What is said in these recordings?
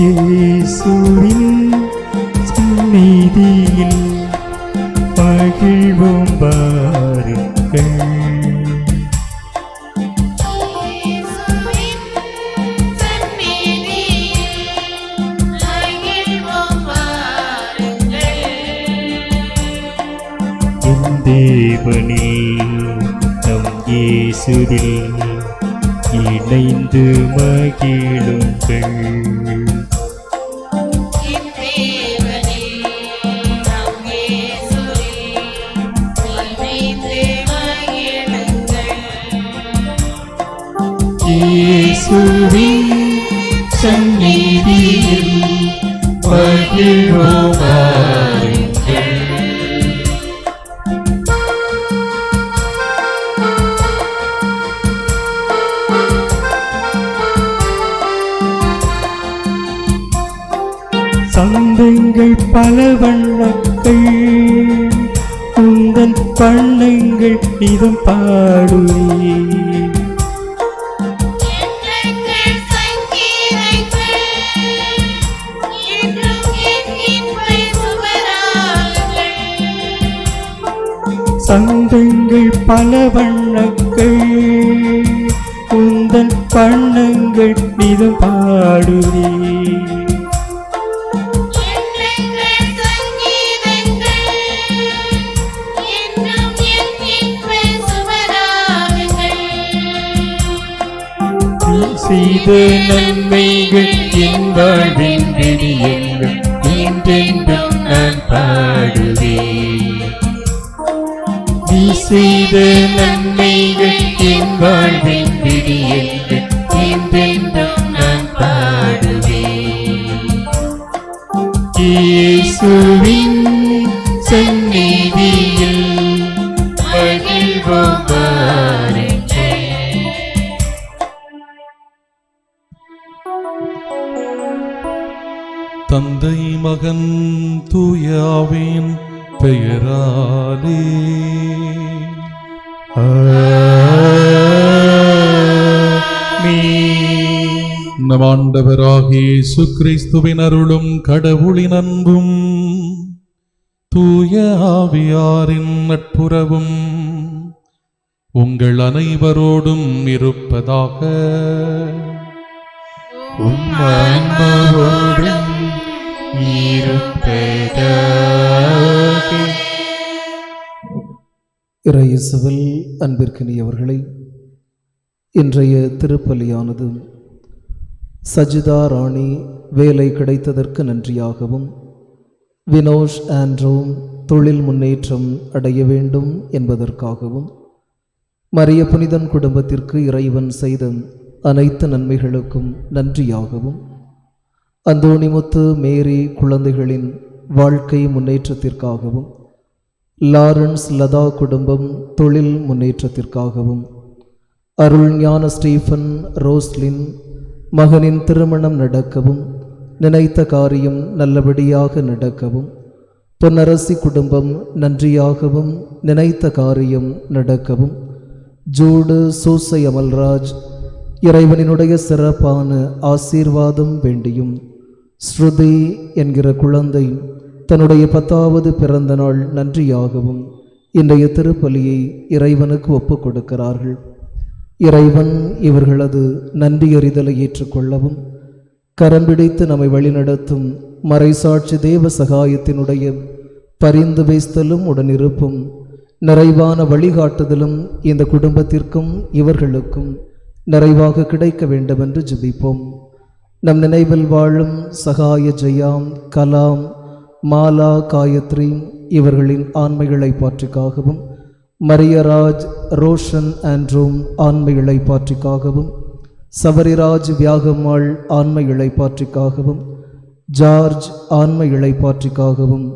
இயேசுவின் சந்நிதியில் மகிழ்வோம் வாருங்கள். என் தேவனில் நம் இயேசுவில் இணைந்து மகிழுங்கள். இயேசுவின் சந்நிதியில் மகிழ்வோம் வாருங்கள். சந்தங்கள் பல வண்ணங்கள் உந்தன் வண்ணங்கள் இதம் பாடுவே. சந்தங்கள் பல வண்ணங்கள் உந்தன் வண்ணங்கள் இதம் பாடுவே. செய்த நன்மைகள் என் வாழ்வின் விடியல்கள் என்றென்றும் நான் பாடுவேன். நீ செய்த நன்மைகள் என் வாழ்வின் விடியல்கள் என்றென்றும் நான் பாடுவேன். இயேசுவின் சந்நிதியில் மகிழ்வோம் வாருங்கள். தந்தை மகன் தூய ஆவியின் பெயராலே நம் ஆண்டவராகிய இயேசு கிறிஸ்துவின் அருளும் கடவுளின் அன்பும் தூய ஆவியாரின் நட்புறவும் உங்கள் அனைவரோடும் இருப்பதாக. இறையேசுவில் அன்பிற்கினியவர்களே, இன்றைய திருப்பலியானது சஜிதா ராணி வேலை கிடைத்ததற்கு நன்றியாகவும் வினோஷ் ஆண்ட்ரூ தொழில் முன்னேற்றம் அடைய வேண்டும் என்பதற்காகவும் மரிய புனிதன் குடும்பத்திற்கு இறைவன் செய்த அனைத்து நன்மைகளுக்கும் நன்றியாகவும் அந்தோணிமுத்து மேரி குழந்தைகளின் வாழ்க்கை முன்னேற்றத்திற்காகவும் லாரன்ஸ் லதா குடும்பம் தொழில் முன்னேற்றத்திற்காகவும் அருள் ஞான ஸ்டீஃபன் ரோஸ்லின் மகனின் திருமணம் நடக்கவும் நினைத்த காரியம் நல்லபடியாக நடக்கவும் பொன்னரசி குடும்பம் நன்றியாகவும் நினைத்த காரியம் நடக்கவும் ஜூடு சூசை அமல்ராஜ் இறைவனினுடைய சிறப்பான ஆசீர்வாதம் வேண்டியும் ஸ்ருதி என்கிற குழந்தை தன்னுடைய 10வது பிறந்த நாள் நன்றியாகவும் இன்றைய திருப்பலியை இறைவனுக்கு ஒப்புக் கொடுக்கிறார்கள். இறைவன் இவர்களது நன்றியறிதலை ஏற்றுக்கொள்ளவும் கரம்பிடித்து நம்மை வழிநடத்தும் மறைசாட்சி தேவ சகாயத்தினுடைய பரிந்து பேசுதலும் உடனிருப்பும் நிறைவான வழிகாட்டுதலும் இந்த குடும்பத்திற்கும் இவர்களுக்கும் நிறைவாக கிடைக்க வேண்டும் என்று ஜெபிப்போம். நம் நினைவில் வாழும் சகாய ஜெயாம், கலாம், மாலா, காயத்ரி இவர்களின் ஆண்மைகளை பாற்றிக்காகவும் மரியராஜ், ரோஷன் ஆண்ட்ரூம் ஆண்மைகளை பாற்றிக்காகவும் சபரிராஜ் வியாகம்மாள் ஆண்மைகளை பாற்றிக்காகவும் ஜார்ஜ் ஆண்மைகளை பாற்றிக்காகவும்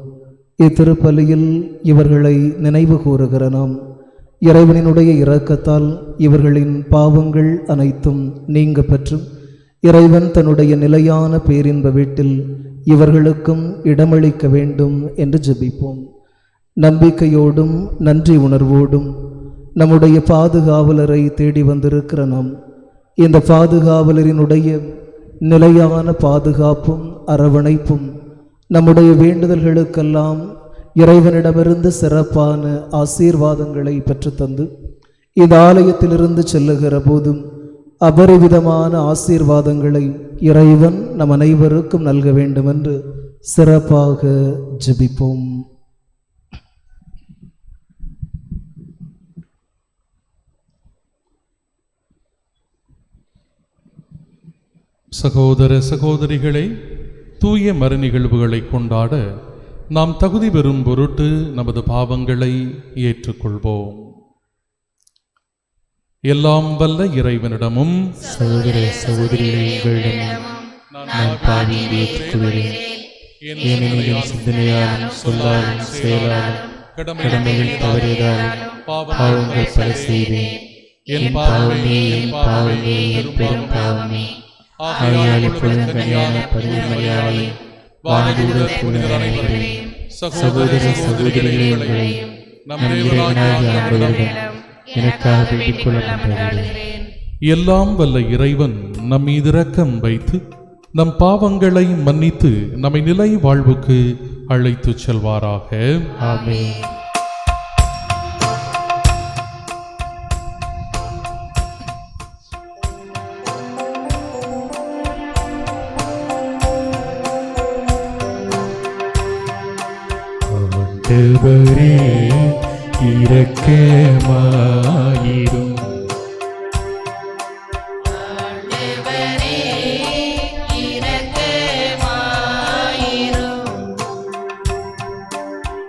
இத்திருப்பலியில் இவர்களை நினைவு கூறுகிற நாம் இறைவனினுடைய இரக்கத்தால் இவர்களின் பாவங்கள் அனைத்தும் நீங்க பெற்று இறைவன் தன்னுடைய நிலையான பேரின்ப வீட்டில் இவர்களுக்கும் இடமளிக்க வேண்டும் என்று ஜெபிப்போம். நம்பிக்கையோடும் நன்றி உணர்வோடும் நம்முடைய பாதுகாவலரை தேடி வந்திருக்கிற நாம் இந்த பாதுகாவலரினுடைய நிலையான பாதுகாப்பும் அரவணைப்பும் நம்முடைய வேண்டுதல்களுக்கெல்லாம் இறைவனிடமிருந்து சிறப்பான ஆசீர்வாதங்களை பெற்றுத்தந்து இந்த ஆலயத்திலிருந்து செல்லுகிற போதும் அபரிவிதமான ஆசீர்வாதங்களை இறைவன் நம் அனைவருக்கும் நல்க வேண்டும் என்று சிறப்பாக ஜெபிப்போம். சகோதர சகோதரிகளை, தூய மறு நிகழ்வுகளை கொண்டாட நாம் தகுதி பெறும் பொருட்டு நமது பாவங்களை ஏற்றுக்கொள்வோம். எல்லாம் வல்ல இறைவனிடமும் சகோதர சகோதரிகளிடம் நான் பாவியை ஏற்றுக்கொள்கிறேன். ஏனெனில் சிந்தனையாலும் சொல்லாலும் செயலாலும் கடமைகள் தவறியதாலும் பாவங்கள் பல செய்தேன். என் பாவமே என் பாவமே என் பெரும் பாவமே. ஆகையால் இப்பொழுது கனியான பரிமரியாதை வானதூதர் புனிதர் அனைவரையும் சகோதர சகோதரிகளையும் நம் இறைவனாகிய ஆண்டவரிடம் எனக்காக வேண்டிக் கொள்ள மன்றாடுகிறேன். எல்லாம் வல்ல இறைவன் நம் மீது இரக்கம் வைத்து நம் பாவங்களை மன்னித்து நம்மை நிலை வாழ்வுக்கு அழைத்துச் செல்வாராக. ஆமென். ஆண்டவரே இரக்கமாயிரும்.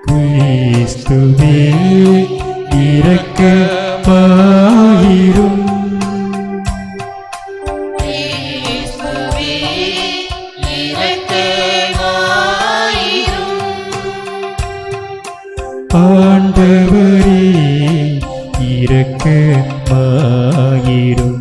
கிறிஸ்துவே இரக்கமாயிரும். ஆண்டவரே இரக்கமாயிரும்.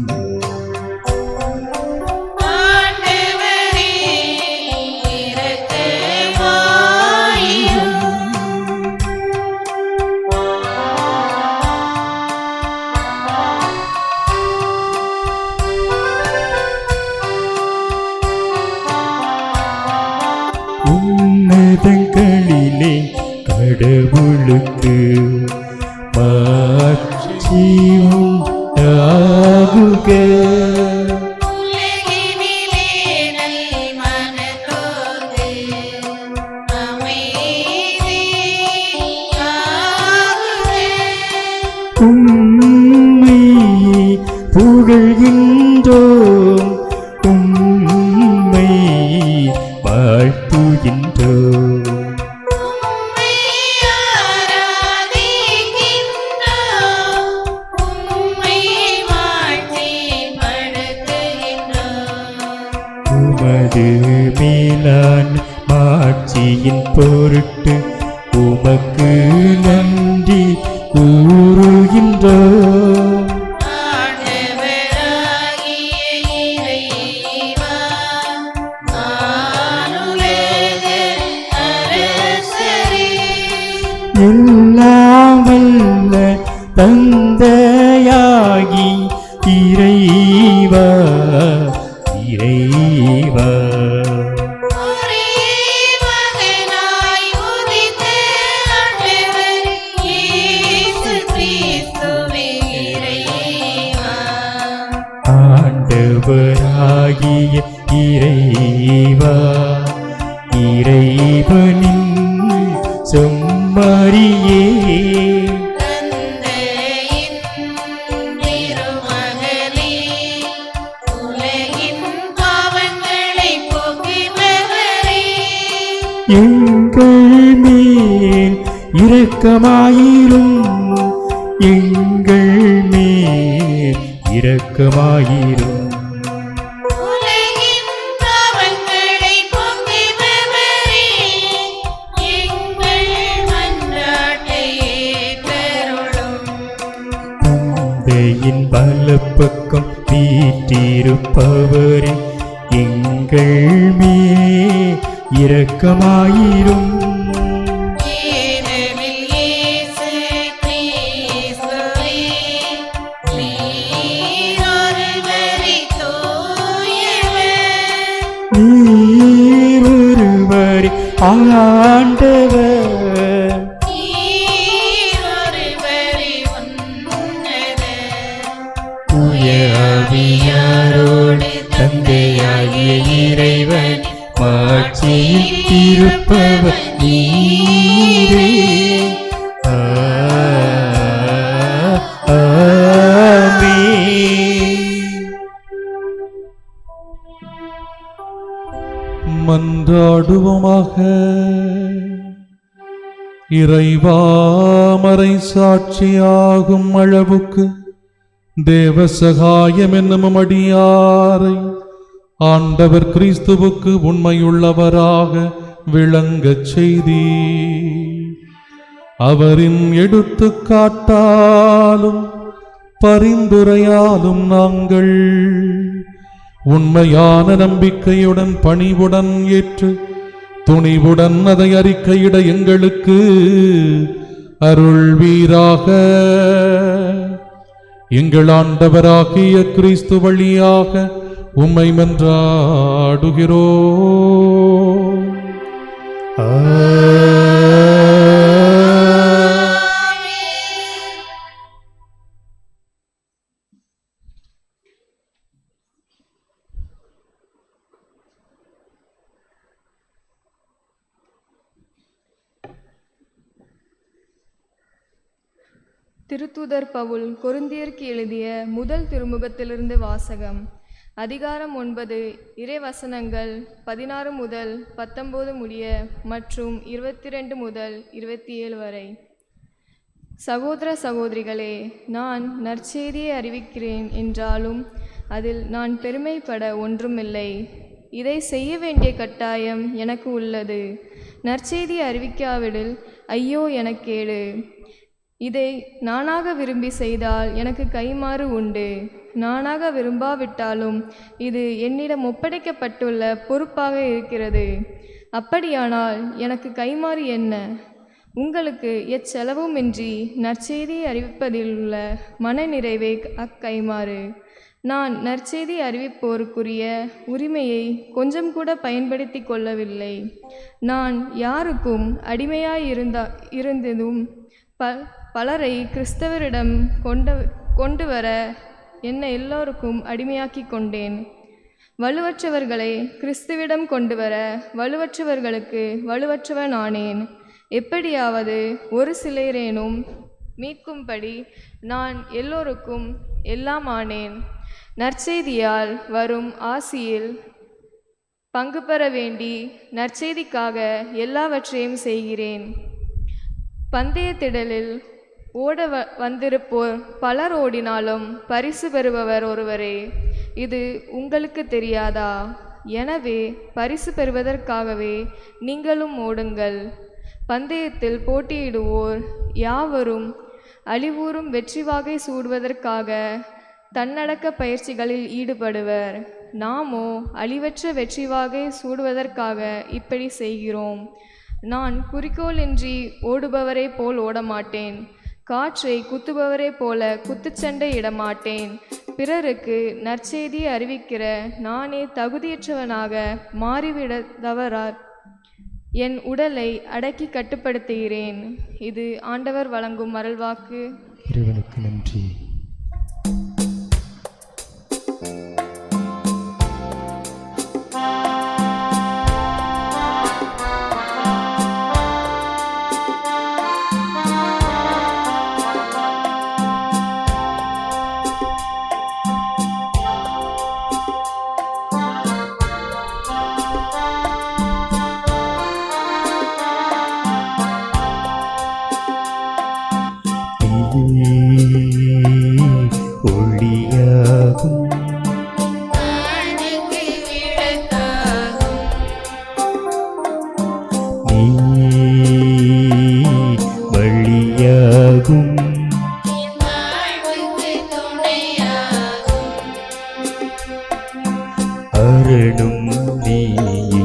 உன்னதங்களிலே கடவுளுக்கு மாட்சி உண்டாகுக. உம்மை புகழ்கின்றோம், உம்மை வாழ்த்துகின்றோம். உமது மேலான் மாட்சியின் பொருட்டு உமக்கு நன்றி கூறுகின்றோம். எல்லாம் வல்ல தந்தையாகி இறைவா இறைவா ஆண்டவராகிய இறைவா இறைவனின் செம்மறியே எங்கள் மேல் இரக்கமாயிரும், எங்கள் மேல் இரக்கமாயிரும். தந்தையின் வலப்பக்கம் வீற்றிருப்பவரே எங்கள் மேல் இரக்கமாயிரும். ஆண்டவர் தூயாவியாரோடு தந்தையாகிய இறைவன் மாட்சியில் இருப்பவர் நீரே. மன்றாடுவோமாக. இறைவாமரை சாட்சியாகும் அளவுக்கு தேவ சகாயம் என்னும் அடியாரை ஆண்டவர் கிறிஸ்துவுக்கு உண்மையுள்ளவராக விளங்கச் செய்தி. அவரின் எடுத்துக்காட்டாலும் பரிந்துரையாலும் நாங்கள் உண்மையான நம்பிக்கையுடன் பணிவுடன் ஏற்று துணிவுடன் அதை அறிக்கையிட எங்களுக்கு அருள்வீராக. எங்கள் ஆண்டவராகிய கிறிஸ்து வழியாக உம்மை மன்றாடுகிறோம். திருத்தூதர் பவுல் கொரிந்தியருக்கு எழுதிய முதல் திருமுகத்திலிருந்து வாசகம். அதிகாரம் 9, இறைவசனங்கள் 16 முதல் 19 முடிய மற்றும் 22 முதல் 27 வரை. சகோதர சகோதரிகளே, நான் நற்செய்தியை அறிவிக்கிறேன் என்றாலும் அதில் நான் பெருமைப்பட ஒன்றுமில்லை. இதை செய்ய வேண்டிய கட்டாயம் எனக்கு உள்ளது. நற்செய்தியை அறிவிக்காவிடில் ஐயோ எனக்கேடு. இதை நானாக விரும்பி செய்தால் எனக்கு கைமாறு உண்டு. நானாக விரும்பாவிட்டாலும் இது என்னிடம் ஒப்படைக்கப்பட்டுள்ள பொறுப்பாக இருக்கிறது. அப்படியானால் எனக்கு கைமாறு என்ன? உங்களுக்கு எச்செலவுமின்றி நற்செய்தியை அறிவிப்பதிலுள்ள மனநிறைவே அக்கைமாறு. நான் நற்செய்தி அறிவிப்போருக்குரிய உரிமையை கொஞ்சம் கூட பயன்படுத்தி கொள்ளவில்லை. நான் யாருக்கும் அடிமையாயிருந்ததும் பலரை கிறிஸ்தவரிடம் கொண்டு வர என்னை எல்லோருக்கும் அடிமையாக்கி கொண்டேன். வலுவற்றவர்களை கிறிஸ்துவிடம் கொண்டு வர வலுவற்றவர்களுக்கு வலுவற்றவன் ஆனேன். எப்படியாவது ஒரு சிலரேனும் மீட்கும்படி நான் எல்லோருக்கும் எல்லாம் ஆனேன். நற்செய்தியால் வரும் ஆசியில் பங்கு பெற வேண்டி நற்செய்திக்காக எல்லாவற்றையும் செய்கிறேன். பந்தயத்திடலில் ஓட வந்திருப்போர் பலர் ஓடினாலும் பரிசு பெறுபவர் ஒருவரே. இது உங்களுக்கு தெரியாதா? எனவே பரிசு பெறுவதற்காகவே நீங்களும் ஓடுங்கள். பந்தயத்தில் போட்டியிடுவோர் யாவரும் அழிவூறும் வெற்றி வாகை சூடுவதற்காக தன்னடக்க பயிற்சிகளில் ஈடுபடுவர். நாமோ அழிவற்ற வெற்றி வாகை சூடுவதற்காக இப்படி செய்கிறோம். நான் குறிக்கோளின்றி ஓடுபவரை போல் ஓடமாட்டேன். காற்றை குத்துபவரை போல குத்துச்சண்டை இடமாட்டேன். பிறருக்கு நற்செய்தியை அறிவிக்கிற நானே தகுதியற்றவனாக மாறிவிடத்தவரார் என் உடலை அடக்கி கட்டுப்படுத்துகிறேன். இது ஆண்டவர் வழங்கும் அருள்வாக்கு. இறைவனுக்கு நன்றி. ஒளியாகும் நீ வழியாகும் அரணும் நீயே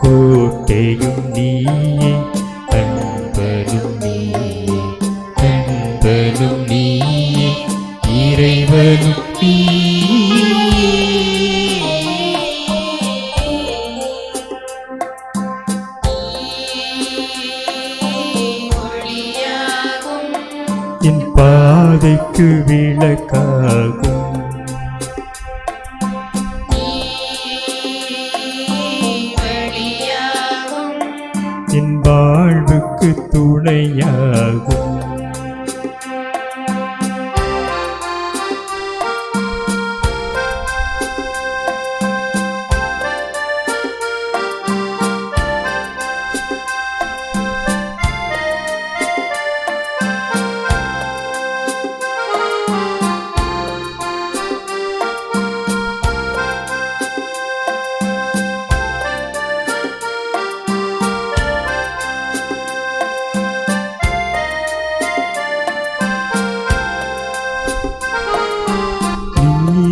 கோட்டையும் நீயே அன்பனும் நீயே அன்பனும் நீயே இறைவனும் நீயே. பாதைக்கு விளக்காகும். என் வாழ்வுக்கு துணையாகும்.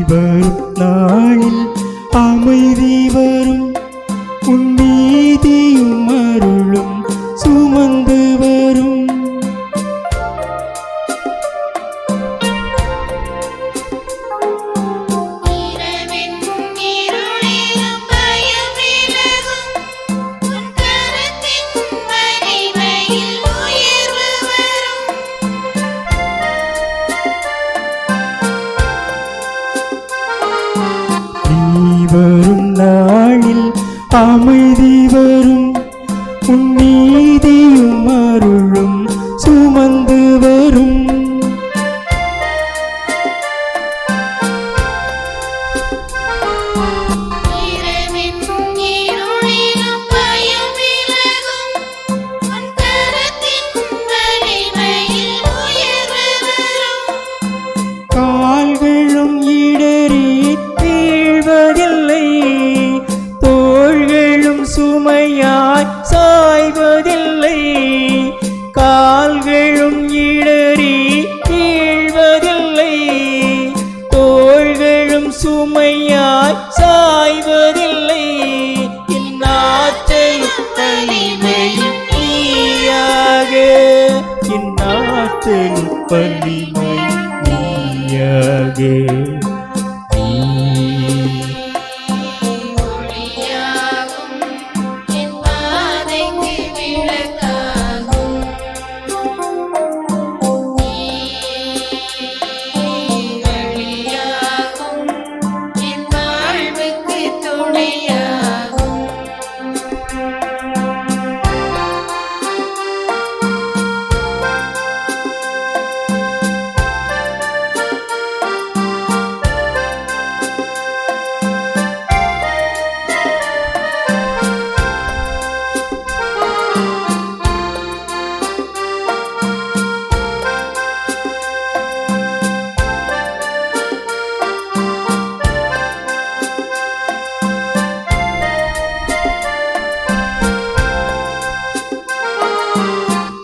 வரும் நாளில் அமைதி வரும், உன் நீதியும் அருளும் சுமந்து வரும். வரும் நாளில் அமைதி வரும், உன் நீதியும் அருளும் சுமந்து வரும். கால்களும் இடறி வீழ்வதில்லை, தோள்களும் சுமையாய் சாய்வதில்லை. கால்களும் இடறி வீழ்வதில்லை, தோள்களும் சுமையாய் சாய்வதில்லை. என் ஆற்றலும் வலிமையும் நீயாக, என் ஆற்றலும் வலிமையும் நீயாக.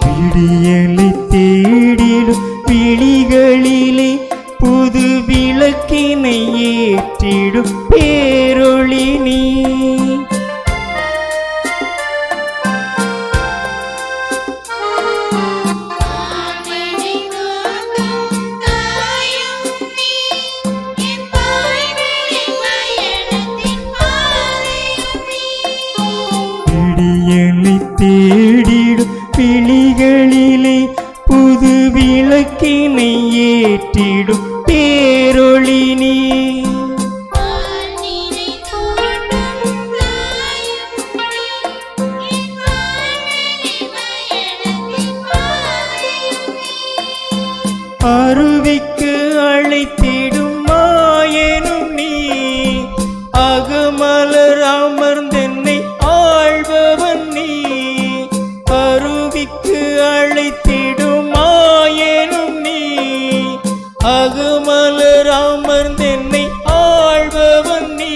விடியலை தேடிடும் விழிகளிலே புது விளக்கினை ஏற்றிடும் பேரொளி நீ. விடியலை தேடிடும் விழிகளிலே புது விளக்கினை ஏற்றிடும் பேரொளி நீ. அருவிக்கு அழைத்திடும் மாயனும் நீ, அகமலர் அமர்ந்தென்னை ஆழ்பவன் நீ. அருவிக்கு அழைத்திடும் மாயனும் நீ, அகமலர் அமர்ந்தென்னை ஆழ்பவன் நீ.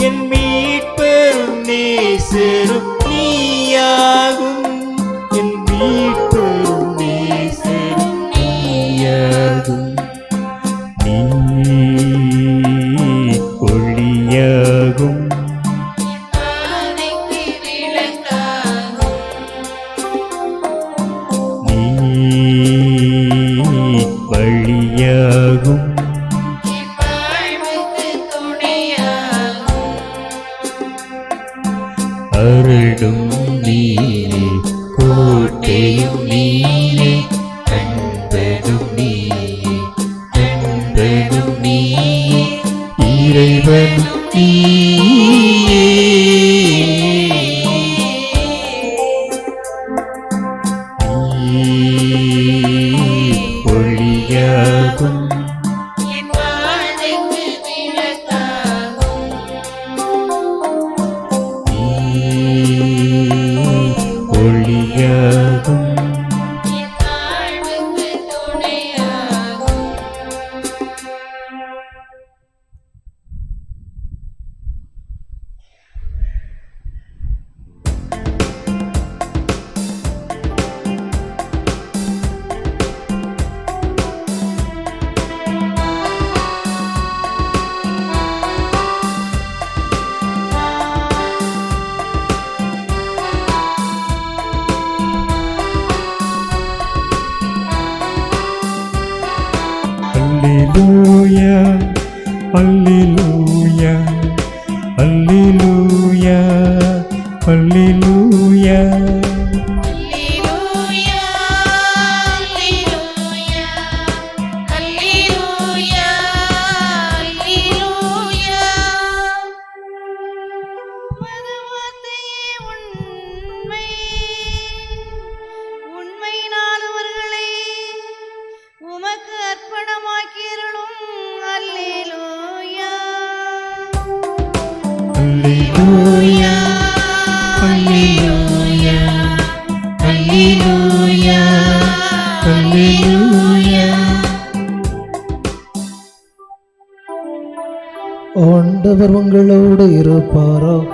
என் மீட்பெரும் நேசரும் நீயாகும், என் மீட்பெரும் நேசரும் நீயாகும். நீ ஒளியாகும், நீ வழியாகும். அருளும் நீரே, கோட்டையும் நீரே, அன்பனும் நீரே, அல்லேலூயா அல்லேலூயா அல்லேலூயா அல்லேலூயா அல்லேலூயா அல்லேலூயா அல்லேலூயா. ஆண்டவர் உங்களோடு இருப்பாராக.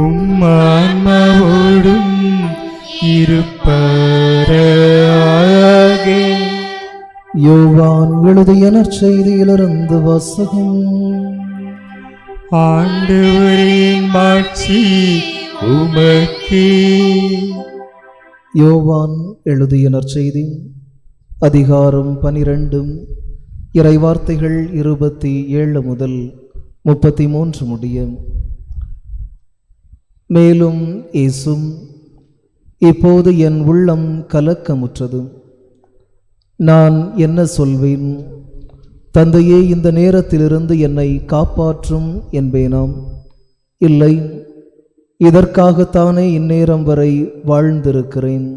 உம்மான்மாவோடும் இருப்பாராக. யோவான் எழுதிய நற்செய்தியிலிருந்து வாசகம். ஆண்டவரின் மாட்சி உமக்கே. யோவான் எழுதிய நற்செய்தி அதிகாரம் 12 இறைவார்த்தைகள் 27 முதல் 33 முடிய. மேலும் இயேசும், இப்போது என் உள்ளம் கலக்கமுற்றது, நான் என்ன சொல்வேன்? தந்தையே, இந்த நேரத்திலிருந்து என்னை காப்பாற்றும் என்பேனாம்? இல்லை, இதற்காகத்தானே இந்நேரம் வரை வாழ்ந்திருக்கிறேன்.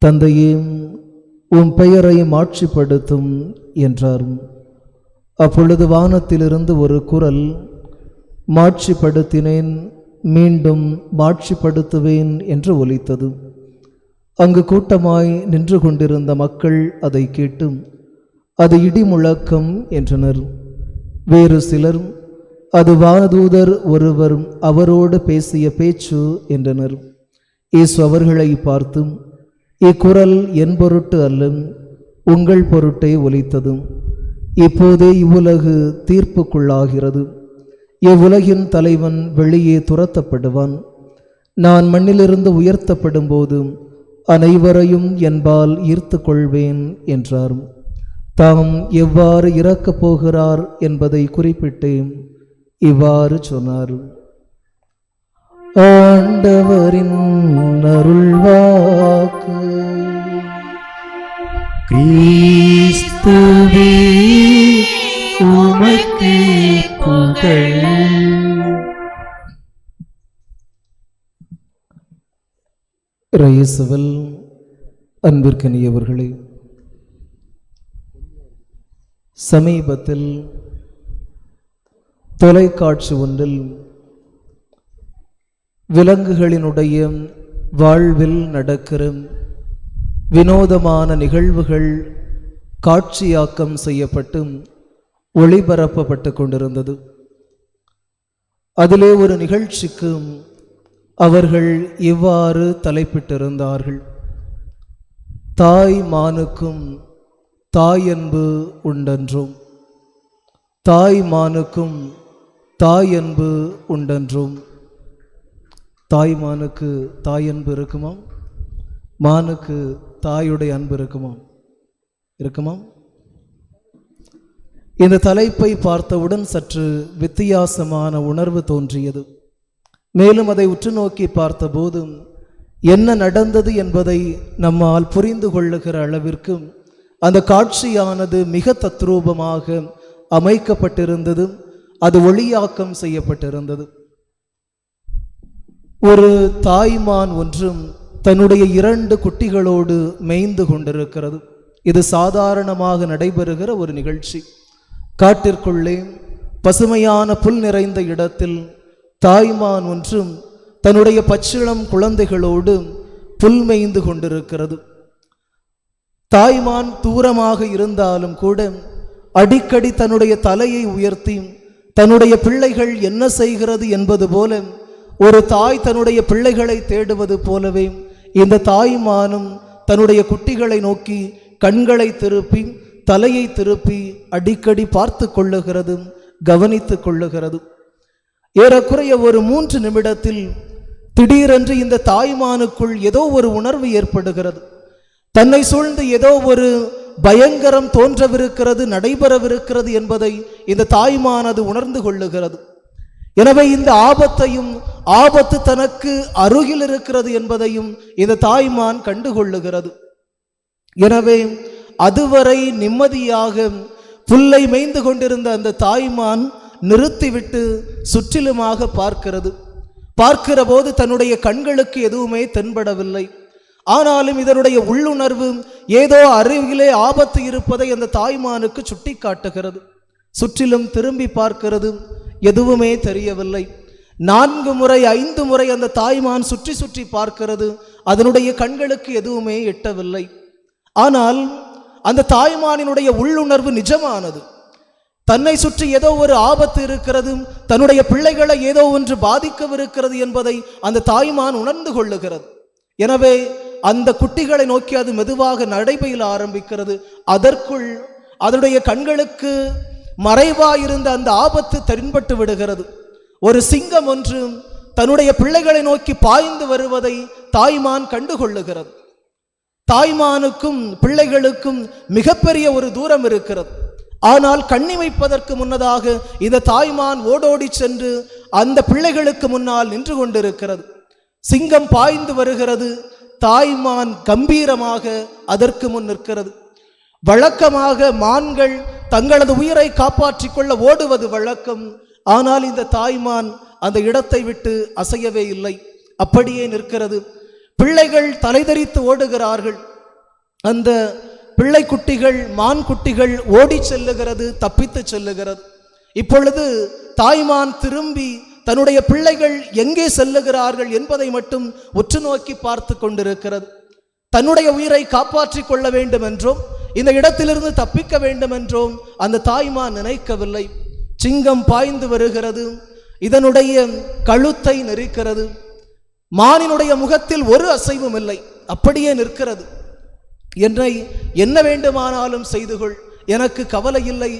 தந்தையே, உம் பெயரை மாட்சிப்படுத்தும் என்றார். அப்பொழுது வானத்திலிருந்து ஒரு குரல், மாட்சிப்படுத்தினேன், மீண்டும் மாட்சிப்படுத்துவேன் என்று ஒலித்தது. அங்கு கூட்டமாய் நின்று கொண்டிருந்த மக்கள் அதை கேட்டு, அது இடி முழக்கம் என்றனர். வேறு சிலர், அது வானதூதர் ஒருவர் அவரோடு பேசிய பேச்சு என்றனர். இயேசு அவர்களை பார்த்து, இக்குரல் என் பொருட்டு அல்ல, உங்கள் பொருட்டே ஒலித்தது. இப்போதே இவ்வுலகு தீர்ப்புக்குள்ளாகிறது. இவ்வுலகின் தலைவன் வெளியே துரத்தப்படுவான். நான் மண்ணிலிருந்து உயர்த்தப்படும் போது அனைவரையும் என்பால் ஈர்த்து கொள்வேன் என்றார். தாம் எவ்வாறு இறக்கப் போகிறார் என்பதை குறிப்பிட்டு இவ்வாறு சொன்னார். ஆண்டவரின் அருள்வாக்கு. கிறிஸ்துவே உமக்கு புகழ். இயேசுவில் அன்பிற்கினியவர்களே, சமீபத்தில் தொலைக்காட்சி ஒன்றில் விலங்குகளினுடைய வாழ்வில் நடக்கிற வினோதமான நிகழ்வுகள் காட்சியாக்கம் செய்யப்பட்டு ஒளிபரப்பப்பட்டு கொண்டிருந்தது. அதிலே ஒரு நிகழ்ச்சிக்கு அவர்கள் இவ்வாறு தலைப்பிட்டிருந்தார்கள்: தாய் மானுக்கும் தாயன்பு உண்டென்றும், தாய் மானுக்கும் தாயன்பு உண்டென்றும். தாய் மானுக்கு தாயன்பு இருக்குமா? மானுக்கு தாயுடைய அன்பு இருக்குமா? இருக்குமா? இந்த தலைப்பை பார்த்தவுடன் சற்று வித்தியாசமான உணர்வு தோன்றியது. மேலும் அதை உற்று நோக்கி பார்த்தபோது என்ன நடந்தது என்பதை நம்மால் புரிந்து கொள்ளுகிற அளவிற்கு அந்த காட்சியானது மிக தத்ரூபமாக அமைக்கப்பட்டிருந்தது. அது ஒளியாக்கம் செய்யப்பட்டிருந்தது. ஒரு தாய்மான் ஒன்றும் தன்னுடைய 2 குட்டிகளோடு மேய்ந்து கொண்டிருக்கிறது. இது சாதாரணமாக நடைபெறுகிற ஒரு நிகழ்ச்சி. காட்டிற்குள்ளே பசுமையான புல் நிறைந்த இடத்தில் தாய்மான் ஒன்றும் தன்னுடைய பச்சிளம் குழந்தைகளோடு புல் மேய்ந்து கொண்டிருக்கிறது. தாய்மான் தூரமாக இருந்தாலும் கூட அடிக்கடி தன்னுடைய தலையை உயர்த்தி தன்னுடைய பிள்ளைகள் என்ன செய்கிறது என்பது போல, ஒரு தாய் தன்னுடைய பிள்ளைகளை தேடுவது போலவே இந்த தாய்மானும் தன்னுடைய குட்டிகளை நோக்கி கண்களை திருப்பி தலையை திருப்பி அடிக்கடி பார்த்து கொள்ளுகிறது, கவனித்து கொள்ளுகிறது. ஏறக்குறைய ஒரு 3 நிமிடத்தில் திடீரென்று இந்த தாய்மானுக்குள் ஏதோ ஒரு உணர்வு ஏற்படுகிறது. தன்னை சூழ்ந்து ஏதோ ஒரு பயங்கரம் தோன்றவிருக்கிறது, நடைபெறவிருக்கிறது என்பதை இந்த தாய்மானது உணர்ந்து கொள்ளுகிறது. எனவே இந்த ஆபத்து தனக்கு அருகில் இருக்கிறது என்பதையும் இந்த தாய்மான் கண்டுகொள்ளுகிறது. எனவே அதுவரை நிம்மதியாக புல்லை மேய்ந்து கொண்டிருந்த அந்த தாய்மான் நிறுத்திவிட்டு சுற்றிலுமாக பார்க்கிற போது தன்னுடைய கண்களுக்கு எதுவுமே தென்படவில்லை. ஆனாலும் இதனுடைய உள்ளுணர்வு ஏதோ அருகிலே ஆபத்து இருப்பதை அந்த தாய்மானுக்கு சுட்டி காட்டுகிறது. சுற்றிலும் திரும்பி பார்க்கிறது, எதுவுமே தெரியவில்லை. 4 முறை 5 முறை அந்த தாய்மான் சுற்றி சுற்றி பார்க்கிறது, அதனுடைய கண்களுக்கு எதுவுமே எட்டவில்லை. ஆனால் அந்த தாய்மானினுடைய உள்ளுணர்வு நிஜமானது. தன்னை சுற்றி ஏதோ ஒரு ஆபத்து இருக்கிறது, தன்னுடைய பிள்ளைகளை ஏதோ ஒன்று பாதிக்கவிருக்கிறது என்பதை அந்த தாய்மான் உணர்ந்து கொள்ளுகிறது. எனவே அந்த குட்டிகளை நோக்கி அது மெதுவாக நடைபெற ஆரம்பிக்கிறது. அதற்குள் அதனுடைய கண்களுக்கு மறைவாயிருந்த அந்த ஆபத்து தென்பட்டு விடுகிறது. ஒரு சிங்கம் ஒன்று தன்னுடைய பிள்ளைகளை நோக்கி பாய்ந்து வருவதை தாய்மான் கண்டுகொள்ளுகிறது. தாய்மானுக்கும் பிள்ளைகளுக்கும் மிகப்பெரிய ஒரு தூரம் இருக்கிறது. ஆனால் கண்ணி வைப்பதற்கு முன்னதாக இந்த தாய்மான் ஓடோடி சென்று அந்த பிள்ளைகளுக்கு முன்னால் நின்று கொண்டிருக்கிறது. சிங்கம் பாய்ந்து வருகிறது, தாய்மான் கம்பீரமாக அதற்கு முன் நிற்கிறது. வழக்கமாக மான்கள் தங்களது உயிரை காப்பாற்றிக் கொள்ள ஓடுவது வழக்கம். ஆனால் இந்த தாய்மான் அந்த இடத்தை விட்டு அசையவே இல்லை, அப்படியே நிற்கிறது. பிள்ளைகள் தலைதெறித்து ஓடுகிறார்கள். அந்த பிள்ளை குட்டிகள், மான் குட்டிகள் ஓடி செல்லுகிறது, தப்பித்து செல்லுகிறது. இப்பொழுது தாய்மான் திரும்பி தன்னுடைய பிள்ளைகள் எங்கே செல்லுகிறார்கள் என்பதை மட்டும் உற்று நோக்கி பார்த்து கொண்டிருக்கிறது. தன்னுடைய உயிரை காப்பாற்றிக் கொள்ள வேண்டும் என்றும் இந்த இடத்திலிருந்து தப்பிக்க வேண்டும் என்றும் அந்த தாய்மான் நினைக்கவில்லை. சிங்கம் பாய்ந்து வருகிறது, இதனுடைய கழுத்தை நெரிக்கிறது. மானினுடைய முகத்தில் ஒரு அசைவும் இல்லை, அப்படியே நிற்கிறது. என்னை என்ன வேண்டுமானாலும் செய்து கொள், எனக்கு கவலை இல்லை,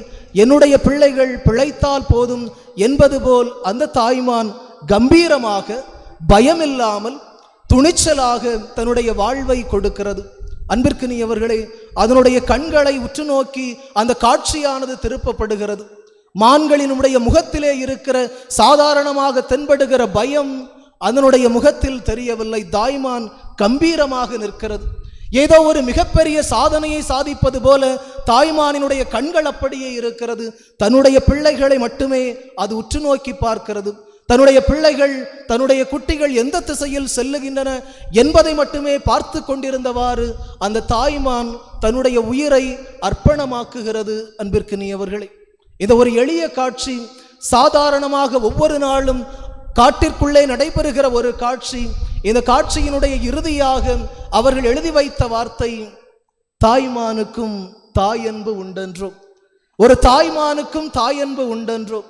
என்னுடைய பிள்ளைகள் பிழைத்தால் போதும் என்பது போல் அந்த தாய்மான் கம்பீரமாக, பயமில்லாமல், துணிச்சலாக தன்னுடைய வாழ்வை கொடுக்கிறது. அன்பிற்கினியவர்களே, அதனுடைய கண்களை உற்று நோக்கி அந்த காட்சியானது திருப்பப்படுகிறது. மான்களினுடைய முகத்திலே இருக்கிற சாதாரணமாக தென்படுகிற பயம் அதனுடைய முகத்தில் தெரியவில்லை. தாய்மான் கம்பீரமாக நிற்கிறது. ஏதோ ஒரு மிகப்பெரிய சாதனையை சாதிப்பது போல தாய்மானினுடைய கண்கள் அப்படியே இருக்கிறது. தன்னுடைய பிள்ளைகளை மட்டுமே அது உற்று நோக்கி பார்க்கிறது. தன்னுடைய பிள்ளைகள், தன்னுடைய குட்டிகள் எந்த திசையில் செல்லுகின்றன என்பதை மட்டுமே பார்த்து கொண்டிருந்தவாறு அந்த தாய்மான் தன்னுடைய உயிரை அர்ப்பணமாக்குகிறது. அன்பிற்கினியவர்களே, இந்த ஒரு எளிய காட்சி, சாதாரணமாக ஒவ்வொரு நாளும் காட்டிற்குள்ளே நடைபெறுகிற ஒரு காட்சி. இந்த காட்சியினுடைய இறுதியாக அவர்கள் எழுதி வைத்த வார்த்தை, தாய்மானுக்கும் தாயன்பு உண்டென்றோ. ஒரு தாய்மானுக்கும் தாயன்பு உண்டென்றோ.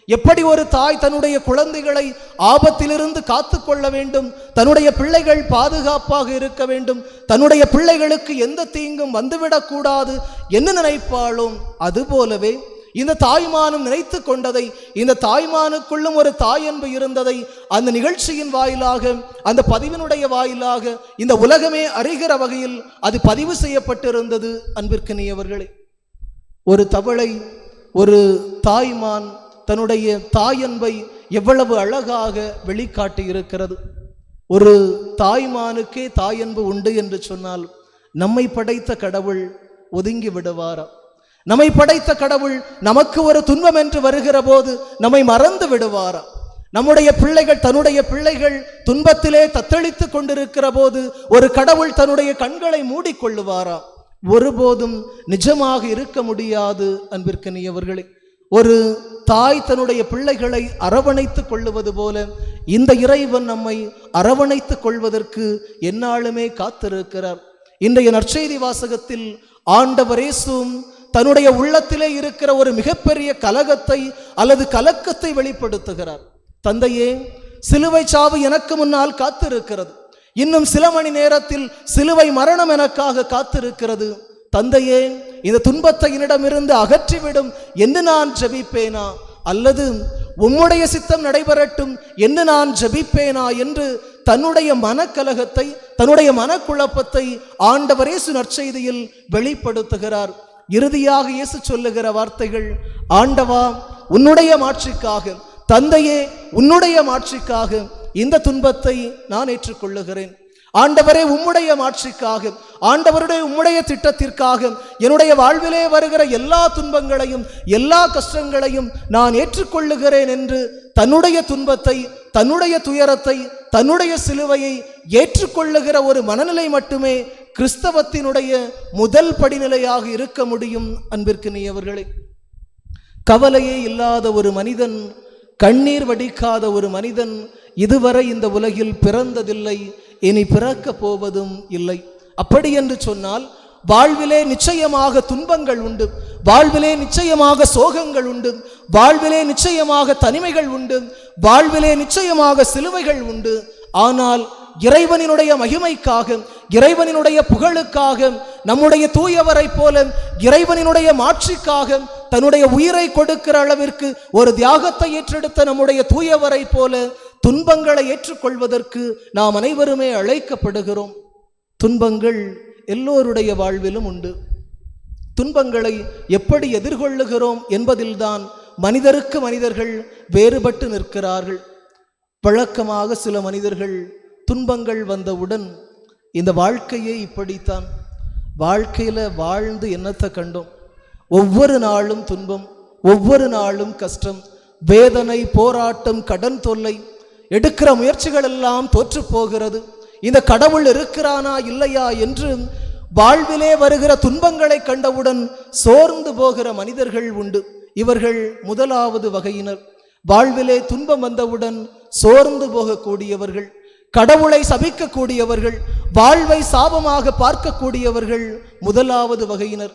எப்படி ஒரு தாய் தன்னுடைய குழந்தைகளை ஆபத்திலிருந்து காத்து கொள்ள வேண்டும், தன்னுடைய பிள்ளைகள் பாதுகாப்பாக இருக்க வேண்டும், தன்னுடைய பிள்ளைகளுக்கு எந்த தீங்கும் வந்துவிடக்கூடாது என்ன நினைப்பாளோ, அதுபோலவே இந்த தாய்மானும் நினைத்து கொண்டதை, இந்த தாய்மானுக்குள்ளும் ஒரு தாயன்பு இருந்ததை அந்த நிகழ்ச்சியின் வாயிலாக, அந்த பதிவினுடைய வாயிலாக இந்த உலகமே அறிகிற வகையில் அது பதிவு செய்யப்பட்டிருந்தது. அன்பிற்கினியவர்களே, ஒரு தவளை, ஒரு தாய்மான் தன்னுடைய தாயன்பை எவ்வளவு அழகாக வெளிக்காட்டி இருக்கிறது. ஒரு தாய்மானுக்கே தாயன்பு உண்டு என்று சொன்னால் நம்மை படைத்த கடவுள் ஒதுங்கி விடுவாரா? நம்மை படைத்த கடவுள் நமக்கு ஒரு துன்பம் என்று வருகிற போது நம்மை மறந்து விடுவாரா? நம்முடைய பிள்ளைகள், தன்னுடைய பிள்ளைகள் துன்பத்திலே தத்தளித்து கொண்டிருக்கிற போது ஒரு கடவுள் தன்னுடைய கண்களை மூடிக்கொள்ளுவாரா? ஒருபோதும் நிஜமாக இருக்க முடியாது. அன்பிற்கினியவர்களே, ஒரு தாய் தன்னுடைய பிள்ளைகளை அரவணைத்துக் கொள்ளுவது போல இந்த இறைவன் நம்மை அரவணைத்துக் கொள்வதற்கு எந்நாளுமே காத்திருக்கிறார். இன்றைய நற்செய்தி வாசகத்தில் ஆண்டவர் இயேசுவும் தன்னுடைய உள்ளத்திலே இருக்கிற ஒரு மிகப்பெரிய கலகத்தை அல்லது கலக்கத்தை வெளிப்படுத்துகிறார். தந்தையே, சிலுவை சாவு எனக்கு முன்னால் காத்திருக்கிறது, இன்னும் சில மணி நேரத்தில் சிலுவை மரணம் எனக்காக காத்திருக்கிறது. தந்தையே, இந்த துன்பத்தை என்னிடமிருந்து அகற்றிவிடும் என்று நான் ஜெபிப்பேனா, அல்லது உம்முடைய சித்தம் நடைபெறட்டும் என்று நான் ஜெபிப்பேனா என்று தன்னுடைய மனக்கலகத்தை, தன்னுடைய மனக்குழப்பத்தை ஆண்டவர் இயேசு நற்செய்தியில் வெளிப்படுத்துகிறார். இறுதியாக இயேசு சொல்லுகிற வார்த்தைகள், ஆண்டவா உன்னுடைய மாட்சிக்காக, தந்தையே உன்னுடைய மாட்சிக்காக இந்த துன்பத்தை நான் ஏற்றுக்கொள்ளுகிறேன். ஆண்டவரே உம்முடைய மாட்சிக்காக, ஆண்டவருடைய உம்முடைய திட்டத்திற்காக என்னுடைய வாழ்விலே வருகிற எல்லா துன்பங்களையும் எல்லா கஷ்டங்களையும் நான் ஏற்றுக்கொள்ளுகிறேன் என்று தன்னுடைய துன்பத்தை, தன்னுடைய துயரத்தை, தன்னுடைய சிலுவையை ஏற்றுக்கொள்ளுகிற ஒரு மனநிலை மட்டுமே கிறிஸ்தவத்தினுடைய முதல் படிநிலையாக இருக்க முடியும். அன்பிற்கினியவர்களே, கவலையே இல்லாத ஒரு மனிதன், கண்ணீர் வடிக்காத ஒரு மனிதன் இதுவரை இந்த உலகில் பிறந்ததில்லை, இனி பிறக்க போவதும் இல்லை. அப்படி என்று சொன்னால் வாழ்விலே நிச்சயமாக துன்பங்கள் உண்டு, வாழ்விலே நிச்சயமாக சோகங்கள் உண்டு, வாழ்விலே நிச்சயமாக தனிமைகள் உண்டு, வாழ்விலே நிச்சயமாக சிலுவைகள் உண்டு. ஆனால் இறைவனினுடைய மகிமைக்காக, இறைவனினுடைய புகழுக்காக, நம்முடைய தூயவரை போல இறைவனினுடைய மாட்சிக்காக தன்னுடைய உயிரை கொடுக்கிற அளவிற்கு ஒரு தியாகத்தை ஏற்றெடுத்த நம்முடைய தூயவரை போல துன்பங்களை ஏற்றுக்கொள்வதற்கு நாம் அனைவருமே அழைக்கப்படுகிறோம். துன்பங்கள் எல்லோருடைய வாழ்விலும் உண்டு. துன்பங்களை எப்படி எதிர்கொள்ளுகிறோம் என்பதில்தான் மனிதருக்கு மனிதர்கள் வேறுபட்டு நிற்கிறார்கள். வழக்கமாக சில மனிதர்கள் துன்பங்கள் வந்தவுடன் இந்த வாழ்க்கையே இப்படித்தான், வாழ்க்கையில் வாழ்ந்து என்னத்தை கண்டோம், ஒவ்வொரு நாளும் துன்பம், ஒவ்வொரு நாளும் கஷ்டம், வேதனை, போராட்டம், கடன் தொல்லை, எடுக்கிற முயற்சிகள் எல்லாம் தோற்று போகிறது, இந்த கடவுள் இருக்கிறானா இல்லையா என்று வாழ்விலே வருகிற துன்பங்களை கண்டவுடன் சோர்ந்து போகிற மனிதர்கள் உண்டு. இவர்கள் முதலாவது வகையினர். வாழ்விலே துன்பம் வந்தவுடன் சோர்ந்து போகக்கூடியவர்கள், கடவுளை சபிக்கக்கூடியவர்கள், வாழ்வை சாபமாக பார்க்கக்கூடியவர்கள் முதலாவது வகையினர்.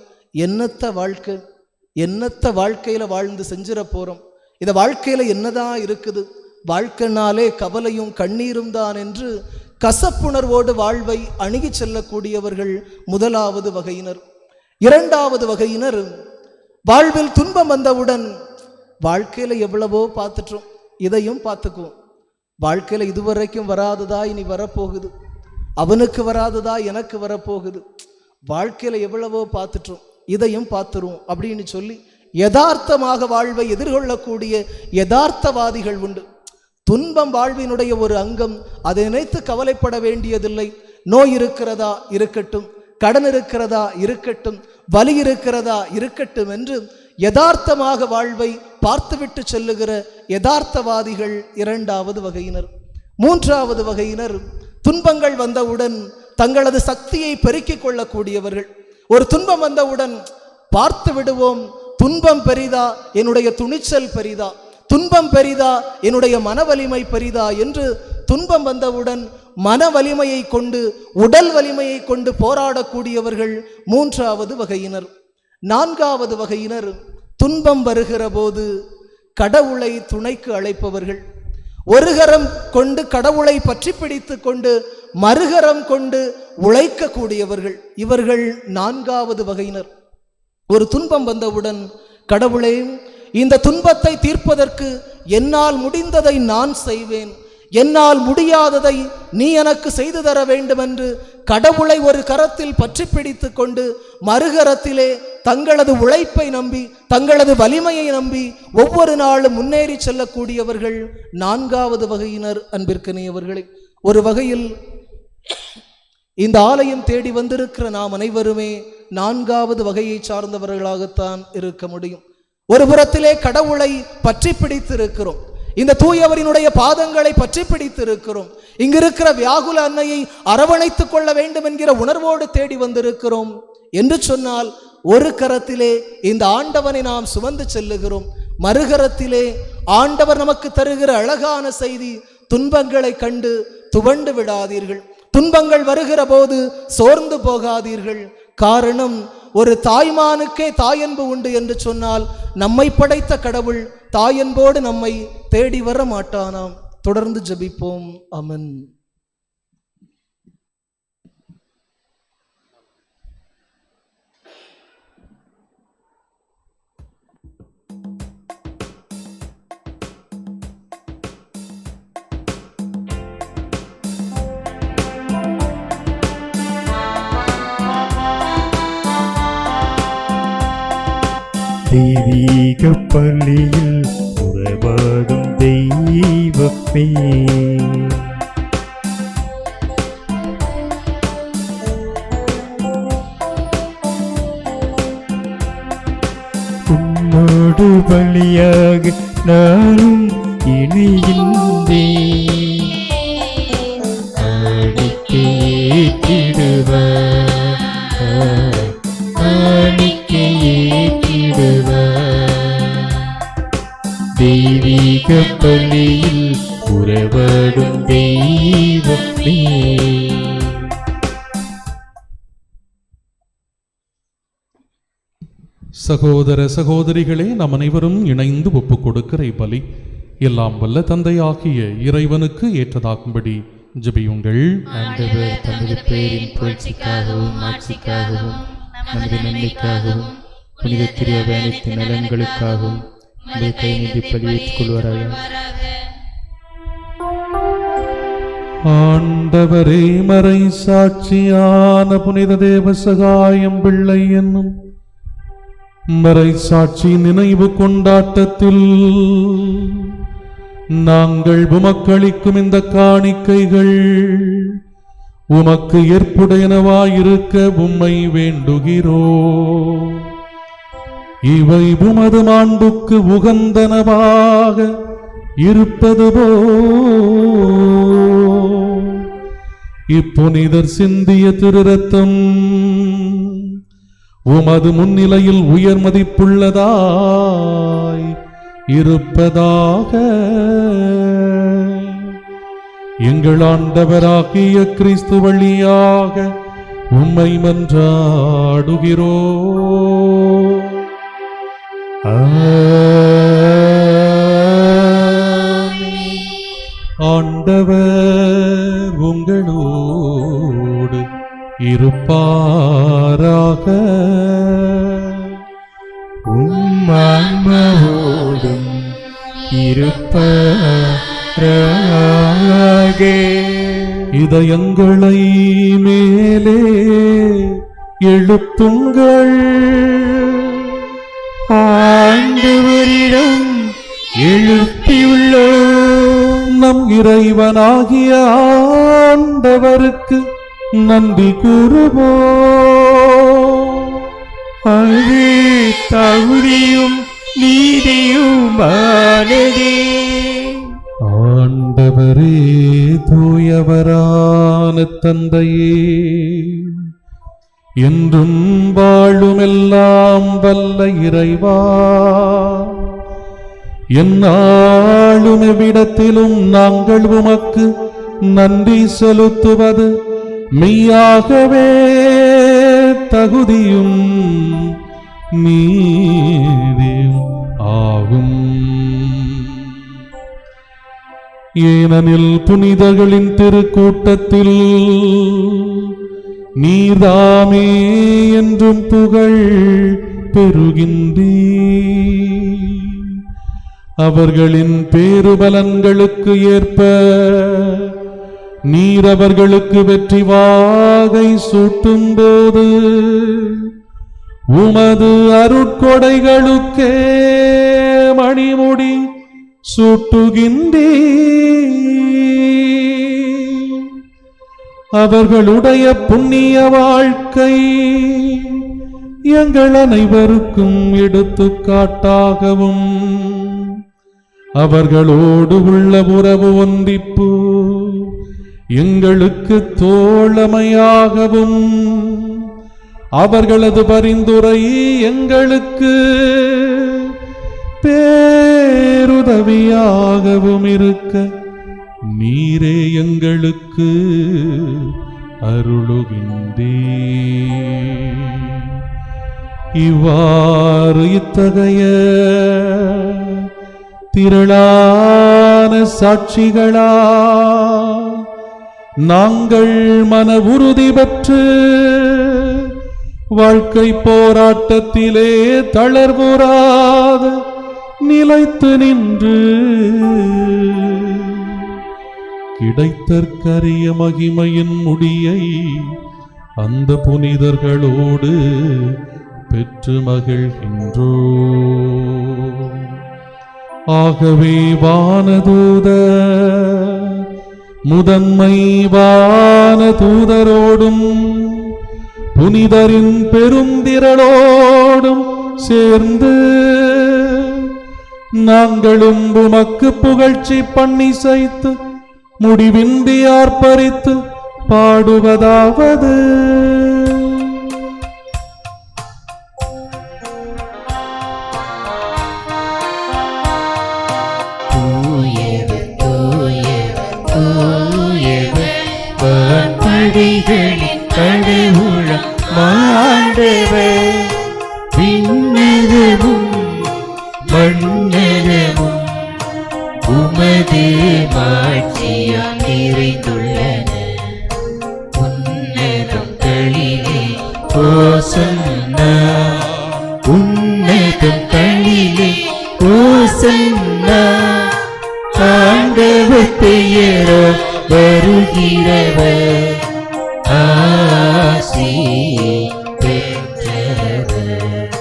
என்னத்த வாழ்க்கையில வாழ்ந்து செஞ்சிட போறோம், இந்த வாழ்க்கையில என்னதான் இருக்குது, வாழ்க்கைனாலே கவலையும் கண்ணீரும் தான் என்று கசப்புணர்வோடு வாழ்வை அணுகி செல்லக்கூடியவர்கள் முதலாவது வகையினர். இரண்டாவது வகையினர், வாழ்வில் துன்பம் வந்தவுடன் வாழ்க்கையில எவ்வளவோ பார்த்துட்டோம், இதையும் பார்த்துக்குவோம், வாழ்க்கையில இதுவரைக்கும் வராததா இனி வரப்போகுது, அவனுக்கு வராததா எனக்கு வரப்போகுது, வாழ்க்கையில எவ்வளவோ பார்த்துட்டோம், இதையும் பார்த்துருவோம் அப்படின்னு சொல்லி யதார்த்தமாக வாழ்வை எதிர்கொள்ளக்கூடிய யதார்த்தவாதிகள் உண்டு. துன்பம் வாழ்வினுடைய ஒரு அங்கம், அதை நினைத்து கவலைப்பட வேண்டியதில்லை. நோய் இருக்கிறதா இருக்கட்டும், கடன் இருக்கிறதா இருக்கட்டும், வலி இருக்கிறதா இருக்கட்டும் என்று யதார்த்தமாக வாழ்வை பார்த்துவிட்டு செல்லுகிற யதார்த்தவாதிகள் இரண்டாவது வகையினர். மூன்றாவது வகையினர், துன்பங்கள் வந்தவுடன் தங்களது சக்தியை பெருக்கிக் கொள்ளக்கூடியவர்கள். ஒரு துன்பம் வந்தவுடன் பார்த்து விடுவோம், துன்பம் பெரிதா என்னுடைய துணிச்சல் பெரிதா, துன்பம் பெரிதா என்னுடைய மன வலிமை பெரிதா என்று துன்பம் வந்தவுடன் மன வலிமையை கொண்டு, உடல் வலிமையை கொண்டு போராடக்கூடியவர்கள் மூன்றாவது வகையினர். நான்காவது வகையினர், துன்பம் வருகிற போது கடவுளை துணைக்கு அழைப்பவர்கள். ஒரு கரம் கொண்டு கடவுளை பற்றி பிடித்து கொண்டு மறுகரம் கொண்டு உழைக்கக்கூடியவர்கள், இவர்கள் நான்காவது வகையினர். ஒரு துன்பம் வந்தவுடன், கடவுளே இந்த துன்பத்தை தீர்ப்பதற்கு என்னால் முடிந்ததை நான் செய்வேன், என்னால் முடியாததை நீ எனக்கு செய்து தர வேண்டும் என்று கடவுளை ஒரு கரத்தில் பற்றி பிடித்து கொண்டு மறுகரத்திலே தங்களது உழைப்பை நம்பி, தங்களது வலிமையை நம்பி ஒவ்வொரு நாளும் முன்னேறி செல்லக்கூடியவர்கள் நான்காவது வகையினர். அன்பிற்கினியவர்களே, ஒரு வகையில் இந்த ஆலயம் தேடி வந்திருக்கிற நாம் அனைவருமே நான்காவது வகையை சார்ந்தவர்களாகத்தான் இருக்க முடியும். ஒரு புறத்திலே கடவுளை பற்றி பிடித்து இருக்கிறோம், இந்த தூயவரினுடைய பாதங்களை பற்றி பிடித்து இருக்கிறோம், இங்கிருக்கிற வியாகுல அன்னையை அரவணைத்துக் கொள்ள வேண்டும் என்கிற உணர்வோடு தேடி வந்திருக்கிறோம் என்று சொன்னால், ஒரு கரத்திலே இந்த ஆண்டவனை நாம் சுமந்து செல்லுகிறோம், மறுகரத்திலே ஆண்டவர் நமக்கு தருகிற அழகான செய்தி, துன்பங்களை கண்டு துவண்டு விடாதீர்கள், துன்பங்கள் வருகிற போது சோர்ந்து போகாதீர்கள். காரணம், ஒரு தாய்மானுக்கே தாயன்பு உண்டு என்று சொன்னால் நம்மை படைத்த கடவுள் தாயன்போடு நம்மை தேடி வர மாட்டானாம். தொடர்ந்து ஜெபிப்போம். ஆமென். தெய்வீக பள்ளியில் உறவாடும் தெய்வமே உன்னோடு பலியாக நானும் இணைகின்றேன் தெய்வீக பள்ளியில் உறவாடும் தெய்வமே சகோதர சகோதரிகளே, நாம் அனைவரும் இணைந்து ஒப்புக் கொடுக்கிற பலி எல்லாம் வல்ல தந்தையாகிய இறைவனுக்கு ஏற்றதாகும்படி ஜெபியுங்கள். ஆண்டவர் தமது பெயரின் புகழ்ச்சிக்காகவும் ஆட்சிக்காகவும் நமது நன்மைக்காகவும் புனித திருவயணத்தின் நலன்களுக்காகவும் உங்கள் கை நீட்டி பலியேற்றுக் கொள்வாராக. ஆண்டவரே, மறை சாட்சியான புனித தேவ சகாயம் பிள்ளை என்னும் மறை சாட்சி நினைவு கொண்டாட்டத்தில் நாங்கள் உமக்களிக்கும் இந்த காணிக்கைகள் உமக்கு ஏற்புடையனவாயிருக்க உம்மை வேண்டுகிறோம். இவை உமது மாண்புக்கு உகந்தனவாக இருப்பது போல் இப்புனிதர் சிந்திய திரு ரத்தம் உமது முன்னிலையில் உயர் மதிப்புள்ளதாய் இருப்பதாக. எங்கள் ஆண்டவராகிய கிறிஸ்து வழியாக உம்மை மன்றாடுகிறோம். ஆண்டவர் உங்களோடு இருப்பாராக. ஆன்மாவோடும் இருப்பாராக. இதயங்களை மேலே எழுப்புங்கள். ஆண்டவரிடம் எழுப்பியுள்ளோம். நம் இறைவனாகிய ஆண்டவருக்கு நன்றி கூறுவோம். அது தகுதியும் நீதியுமானதே. ஆண்டவரே, தூயவரான தந்தையே, என்றும் வாழுமெல்லாம் வல்ல இறைவா, எந்நாளும் எவ்விடத்திலும் நாங்கள் உமக்கு நன்றி செலுத்துவது மெய்யாகவே தகுதியும் நீதியும் ஆகும். ஏனெனில் புனிதர்களின் திருக்கூட்டத்தில் நீர்தாமே என்றும் புகழ் பெறுகின்றீர். அவர்களின் பேருபலன்களுக்கு ஏற்ப நீர் அவர்களுக்கு வெற்றி வாகை சூட்டும் போது உமது அருட்கொடைகளுக்கே மணிமுடி சூட்டுகின்றீர். அவர்களுடைய புண்ணிய வாழ்க்கை எங்கள் அனைவருக்கும் எடுத்துக்காட்டாகவும் அவர்களோடு உள்ள உறவு ஒன்றிப்பு எங்களுக்கு தோழமையாகவும் அவர்களது பரிந்துரை எங்களுக்கு பேருதவியாகவும் இருக்க நீரே எங்களுக்கு அருளுகின்றீர். இவ்வாறு இத்தகைய திரளான சாட்சிகளா நாங்கள் மன உறுதி பெற்று வாழ்க்கை போராட்டத்திலே தளர்வுறாத நிலைத்து நின்று கிடைத்தற்கரிய மகிமையின் முடியை அந்த புனிதர்களோடு பெற்று மகிழ்கின்றோ. ஆகவே வானதூத முதன்மை வானதூதரோடும் புனிதரின் பெருந்திரளோடும் சேர்ந்து நாங்களும் உமக்கு புகழ்ச்சி பண்ணி செய்து முடிவின்றி ஆர்ப்பரித்து பாடுவதாவது: தூயவர் தூயவர் தூயவர் வான்படைகளின் கடவுளம் ஆண்டவர். விண்ணகமும் மண்ணகமும் உமது மாட்சியால் நிறைந்துள்ளன. உன்னதங்களிலே ஓசன்னா, உன்னதங்களிலே ஓசன்னா. ஆண்டவர் பெயரால் வருகிறவர் ஆசி பெற்றவர்.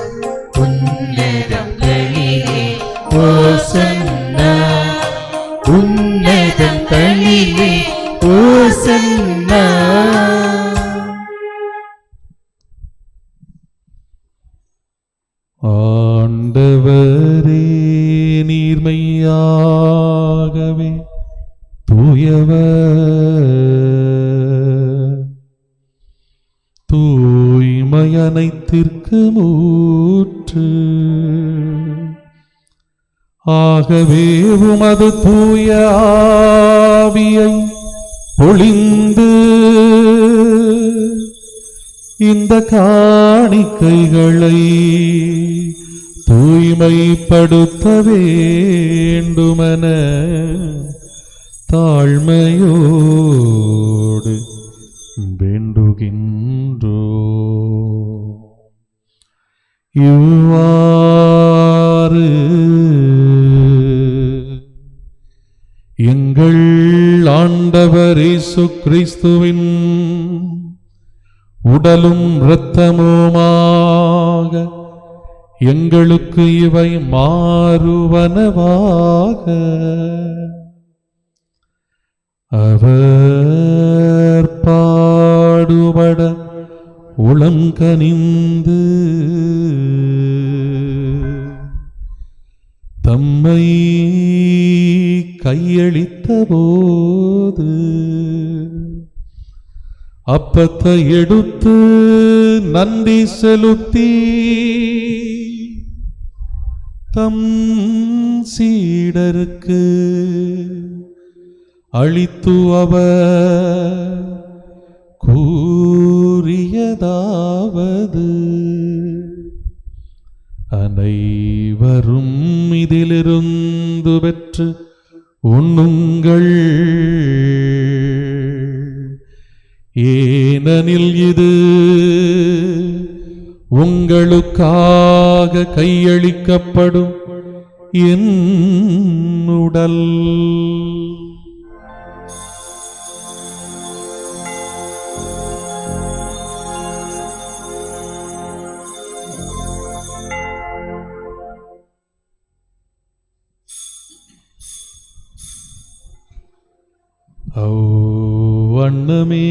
உன்னதங்களிலே ஓசன்னா, உன்னதங்களிலே ஓசன்னா. ஆண்டவரே நீர்மையாகவே தூயவர், தூய்மை அனைத்திற்கு ஊற்று. ஆகவே உமது தூய ஆவியை பொழிந்து இந்த காணிக்கைகளை தூய்மைப்படுத்த வேண்டுமென தாழ்மையோடு வேண்டுகின்றோ. இவ்வாறு எங்கள் ஆண்டவர் இயேசு கிறிஸ்துவின் உடலும் இரத்தமுமாக எங்களுக்கு இவை மாறுவனவாக. அவர் பாடுபட உளங்கனிந்து தம்மை கையளித்த போது அப்பத்தை எடுத்து நன்றி செலுத்தி தம் சீடருக்கு அளித்து அவர் கூறியதாவது: அனைவரும் இதிலிருந்து பெற்று உண்ணுங்கள், ஏனெனில் இது உங்களுக்காக கையளிக்கப்படும் என் உடல். அவ்வண்ணமே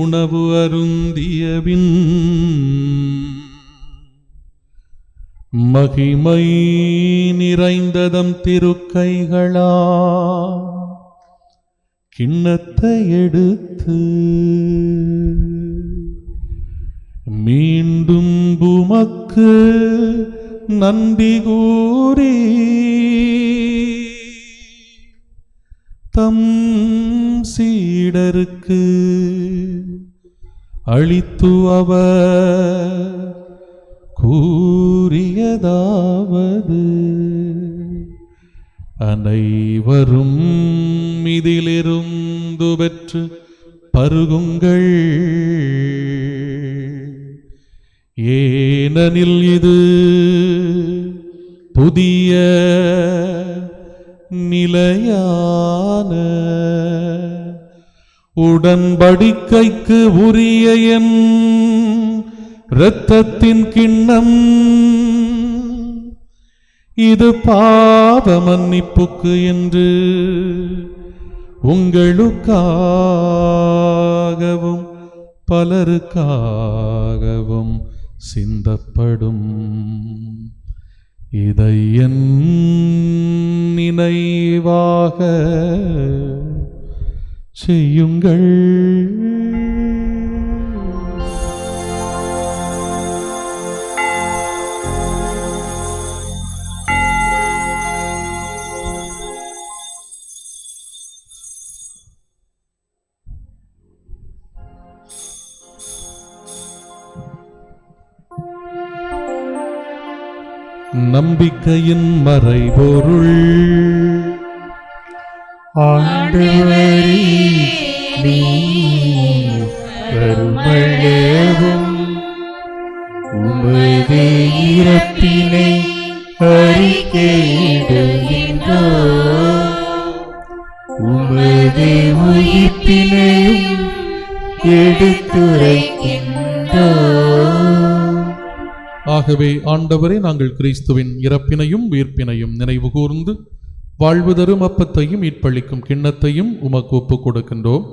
உணவு அருந்தியபின் மகிமை நிறைந்ததம் திருக்கைகளா கிண்ணத்தை எடுத்து மீண்டும் உமக்கு நன்றி கூறி தம் சீடருக்கு அளித்து அவர் கூறியதாவது: அனைவரும் இதிலிருந்து பெற்று பருகுங்கள், ஏனெனில் இது புதிய நிலையான உடன்படிக்கைக்கு உரிய என் இரத்தத்தின் கிண்ணம், இது பாவ மன்னிப்புக்கு என்று உங்களுக்காகவும் பலருக்காகவும் சிந்தப்படும். இதை என் நினைவாக செய்யுங்கள். நம்பிக்கையின் மறைபொருள், ஆண்டவரே நீர் வருமளவும் உமது இறப்பினை அறிக்கையிடுகின்றோம், உமது உயிர்ப்பினையும் எடுத்துரைக்கின்றோம். ஆகவே ஆண்டவரே, நாங்கள் கிறிஸ்துவின் இறப்பினையும் உயிர்ப்பினையும் நினைவு கூர்ந்து வாழ்வு தரும் அப்பத்தையும் மீட்பளிக்கும் கிண்ணத்தையும் உமக்கு ஒப்புக் கொடுக்கின்றோம்.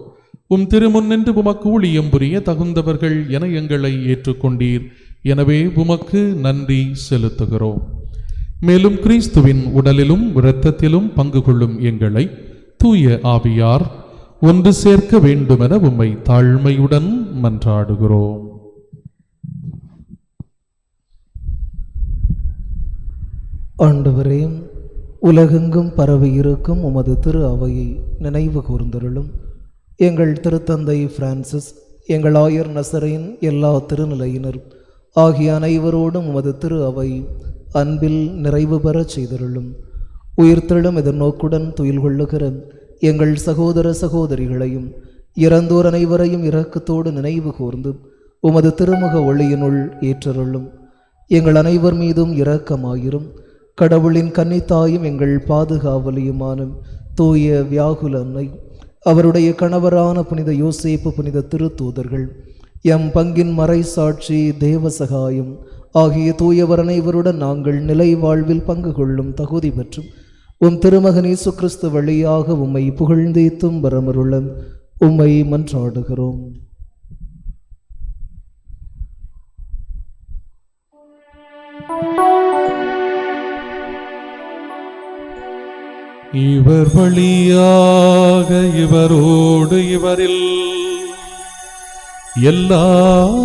உம் திருமுன்னின்று உமக்கு ஊழியம் புரிய தகுந்தவர்கள் என எங்களை ஏற்றுக்கொண்டீர். எனவே உமக்கு நன்றி செலுத்துகிறோம். மேலும் கிறிஸ்துவின் உடலிலும் இரத்தத்திலும் பங்கு கொள்ளும் எங்களை தூய ஆவியார் ஒன்று சேர்க்க வேண்டுமென உம்மை தாழ்மையுடன் மன்றாடுகிறோம். ஆண்டவரே, உலகெங்கும் பரவி இருக்கும் உமது திரு அவையை நினைவு கூர்ந்தருளும். எங்கள் திருத்தந்தை பிரான்சிஸ், எங்கள் ஆயர் நசரேன், எல்லா திருநிலையினர் ஆகிய அனைவரோடும் உமது திரு அவை அன்பில் நிறைவு பெறச் செய்தருளும். உயிர்த்தெழும் எதிர்நோக்குடன் துயில் கொள்ளுகிற எங்கள் சகோதர சகோதரிகளையும் இறந்தோர் அனைவரையும் இரக்கத்தோடு நினைவு கூர்ந்து உமது திருமுக ஒளியினுள் ஏற்றருளும். எங்கள் அனைவர் மீதும் இரக்கமாயிரும். கடவுளின் கன்னித்தாயும் எங்கள் பாதுகாவலியுமான தூய வியாகுல அன்னை, அவருடைய கணவரான புனித யோசேப்பு, புனித திருத்தூதர்கள், எம் பங்கின் மறை சாட்சி தேவசகாயம் ஆகிய தூயவர் அனைவருடன் நாங்கள் நிலை வாழ்வில் பங்கு கொள்ளும் தகுதி பெற்றும் உம் திருமகன் இயேசு கிறிஸ்து வழியாக உம்மை புகழ்ந்தேத்தும் வரமருள உம்மை மன்றாடுகிறோம். இவர் வழியாக இவரோடு இவரில் எல்லாம்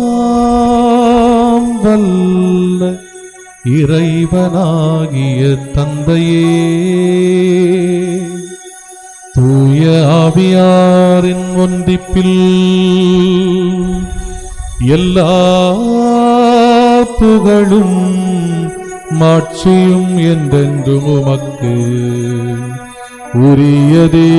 வல்ல இறைவனாகிய தந்தையே, தூய ஆவியாரின் ஒன்றிப்பில் எல்லா புகழும் மாட்சியும் என்றென்றும் உமக்கு உரியதே.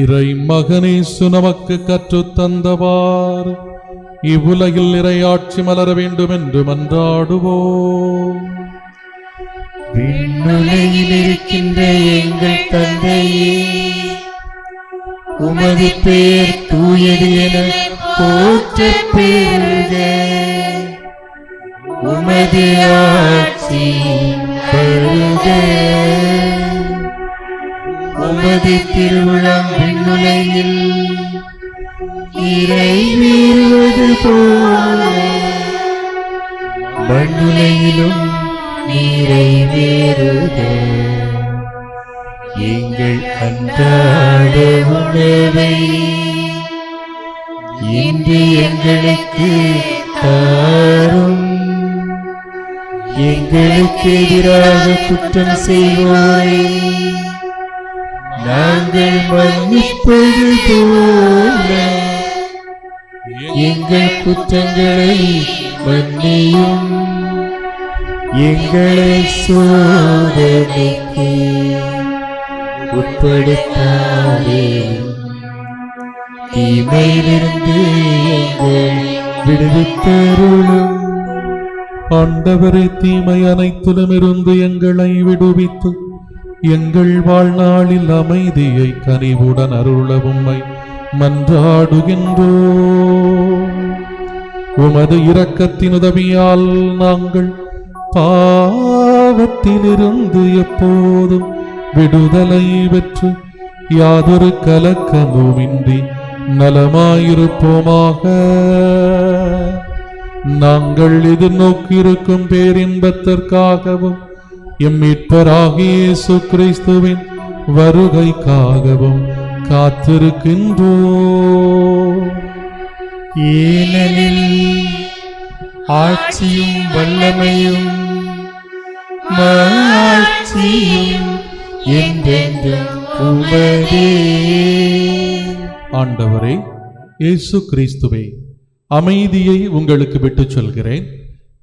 இறை மகனேசு நமக்கு கற்றுத் தந்தவார் இவ்வுலகில் இறையாட்சி மலர வேண்டும் என்று மன்றாடுவோம். விண்ணுலகில் இருக்கின்ற எங்கள் தந்தையே, உமது பெயர் தூயது என போற்றப் பெறுக. உமது ஆட்சி வருக. உமது திருவுளம் விண்ணுலகில் நிறைவேறுவது போல மண்ணுலகிலும் நிறைவேறுக. எங்கள் அன்றாட உணவை இன்று எங்களுக்கு தாரும். எங்களுக்கு எதிராக குற்றம் செய்வோரை நாங்கள் மன்னிப்பது போல எங்கள் குற்றங்களை மன்னியும். எங்களை சோதனைக்கு உட்படுத்தாதே, தீமையிலிருந்து எங்களை விடுவித்தருளும். ஆண்டவரே, தீமை அனைத்திலுமிருந்து எங்களை விடுவித்து எங்கள் வாழ்நாளில் அமைதியை கனிவுடன் அருள உம்மை மன்றாடுகின்றோம். உமது இரக்கத்தின் உதவியால் நாங்கள் பாவத்திலிருந்து எப்போதும் விடுதலை பெற்று யாதொரு கலக்கமுமின்றி நலமாயிருப்போமாக. நாங்கள் எதிர்நோக்கியிருக்கும் பேரின்பத்திற்காகவும் எம் மீட்பராகிய இயேசு கிறிஸ்துவின் வருகைக்காகவும் காத்திருக்கின்றோம். ஏனெனில் ஆட்சியும் வல்லமையும் மாட்சியும் என்றென்றும் உமதே. ஆண்டவரே இயேசு கிறிஸ்துவே, அமைதியை உங்களுக்கு விட்டுச் சொல்கிறேன்,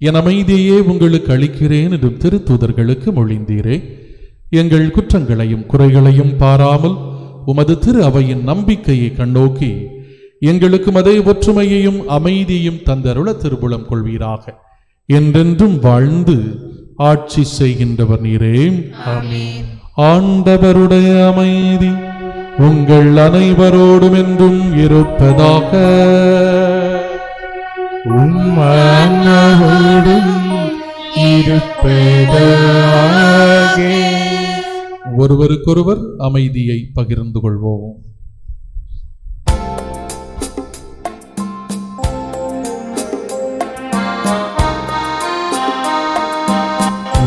என் அமைதியை உங்களுக்கு அளிக்கிறேன் என்றும் திருத்தூதர்களுக்கு மொழிந்தீரே. எங்கள் குற்றங்களையும் குறைகளையும் பாராமல் உமது திரு அவையின் நம்பிக்கையை கண்ணோக்கி எங்களுக்கு அதே ஒற்றுமையையும் அமைதியையும் தந்தருள திருபுலம் கொள்வீராக. என்றென்றும் வாழ்ந்து ஆட்சி செய்கின்றவர் நீரே. ஆமென். ஆண்டவருடைய அமைதி உங்கள் அனைவரோடும் என்றும் இருப்பதாக. உம்மானோடும் இருப்பதாக. ஒருவருக்கொருவர் அமைதியை பகிர்ந்து கொள்வோம்.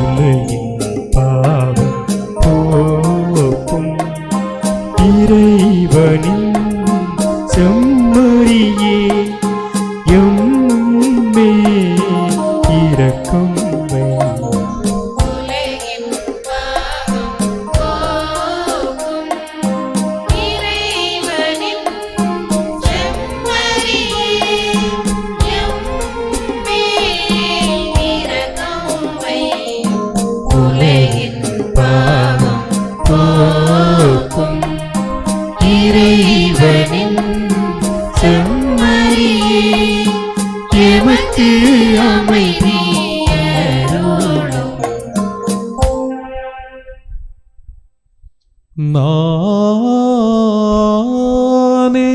உலகின் பாவம் போக்கும் இறைவனின் செம்மறியே, எம்மே இரக்கம் வையும். உலகின் பாவம் போக்கும் இறைவனின் செம்மறியே, எம்மேல் இரக்கம் வையும். உலகின் பாவம் போக்கும் இறைவனின் செம்மறியே, எமக்கு அமைதி அருளும். நானே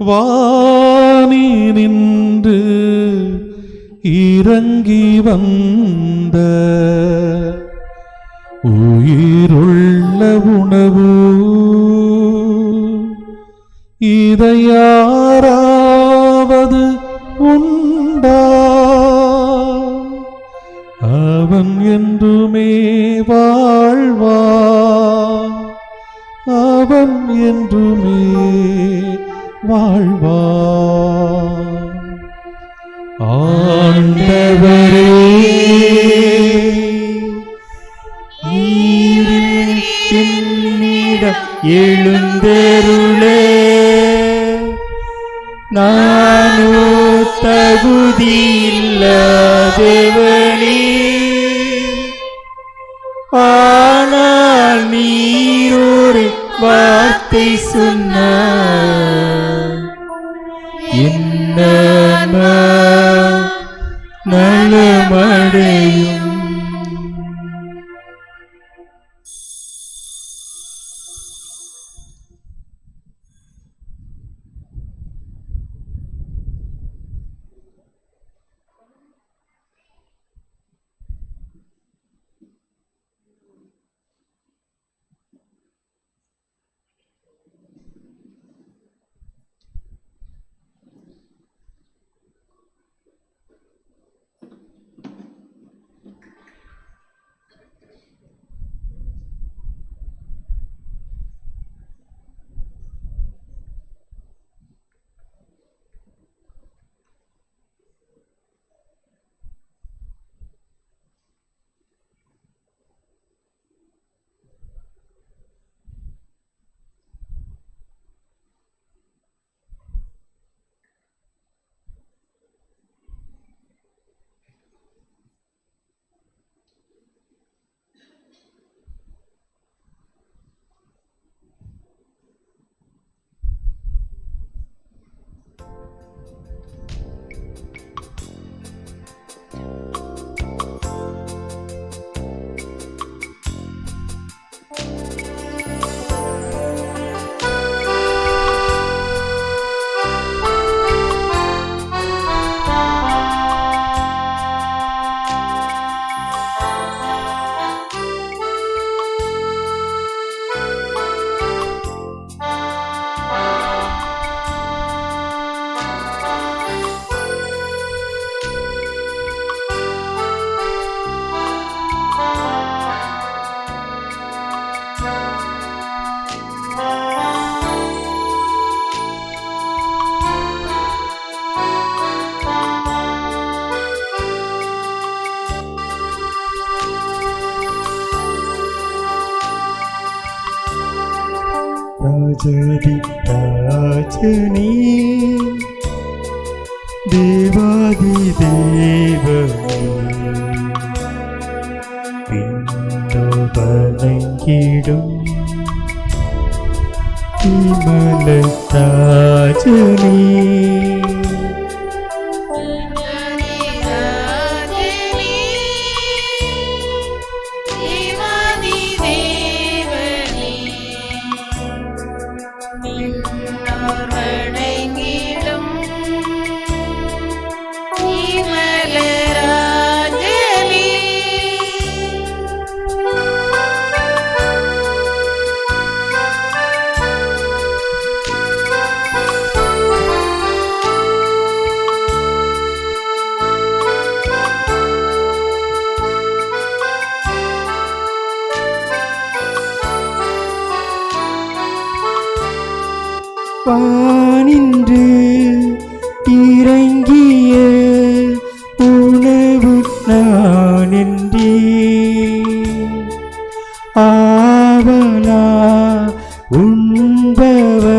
வானி நின்று இறங்கி வந்த உயிருள்ள உணவு, இதை யாராவது உண்டா? அவன் என்றுமே வாழ்வான், அவன் என்றுமே வாழ்வான். ஆண்டவரே, என்னிடம் எழுந்தருளே, நானோ தகுதியில்லாதவனே, ஆனால் நீரொரு வார்த்தை சொன்னார், என்ன நலமடையும். ராஜாதி ராஜனே தேவாதி தேவனே பின்னோ வணங்கிடும் விமல ராஜனே வானின்று இறங்கிய உணவு நான் என்றே ஆவலா உண்பவர்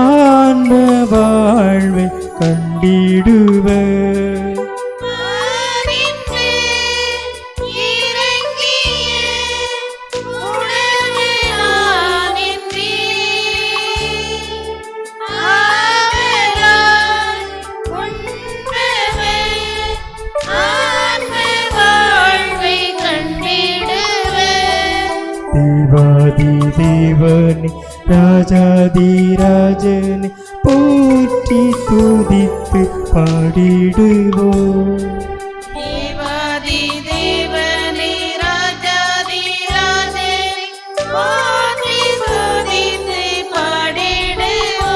ஆன்ம வாழ்வை கண்டிடுவர் தேவாதி தேவனே ராஜாதி ராஜனே போற்றி துதித்து பாடிடுவோம் தேவாதி தேவனே ராஜாதி ராஜனே போற்றி துதித்து பாடிடுவோம்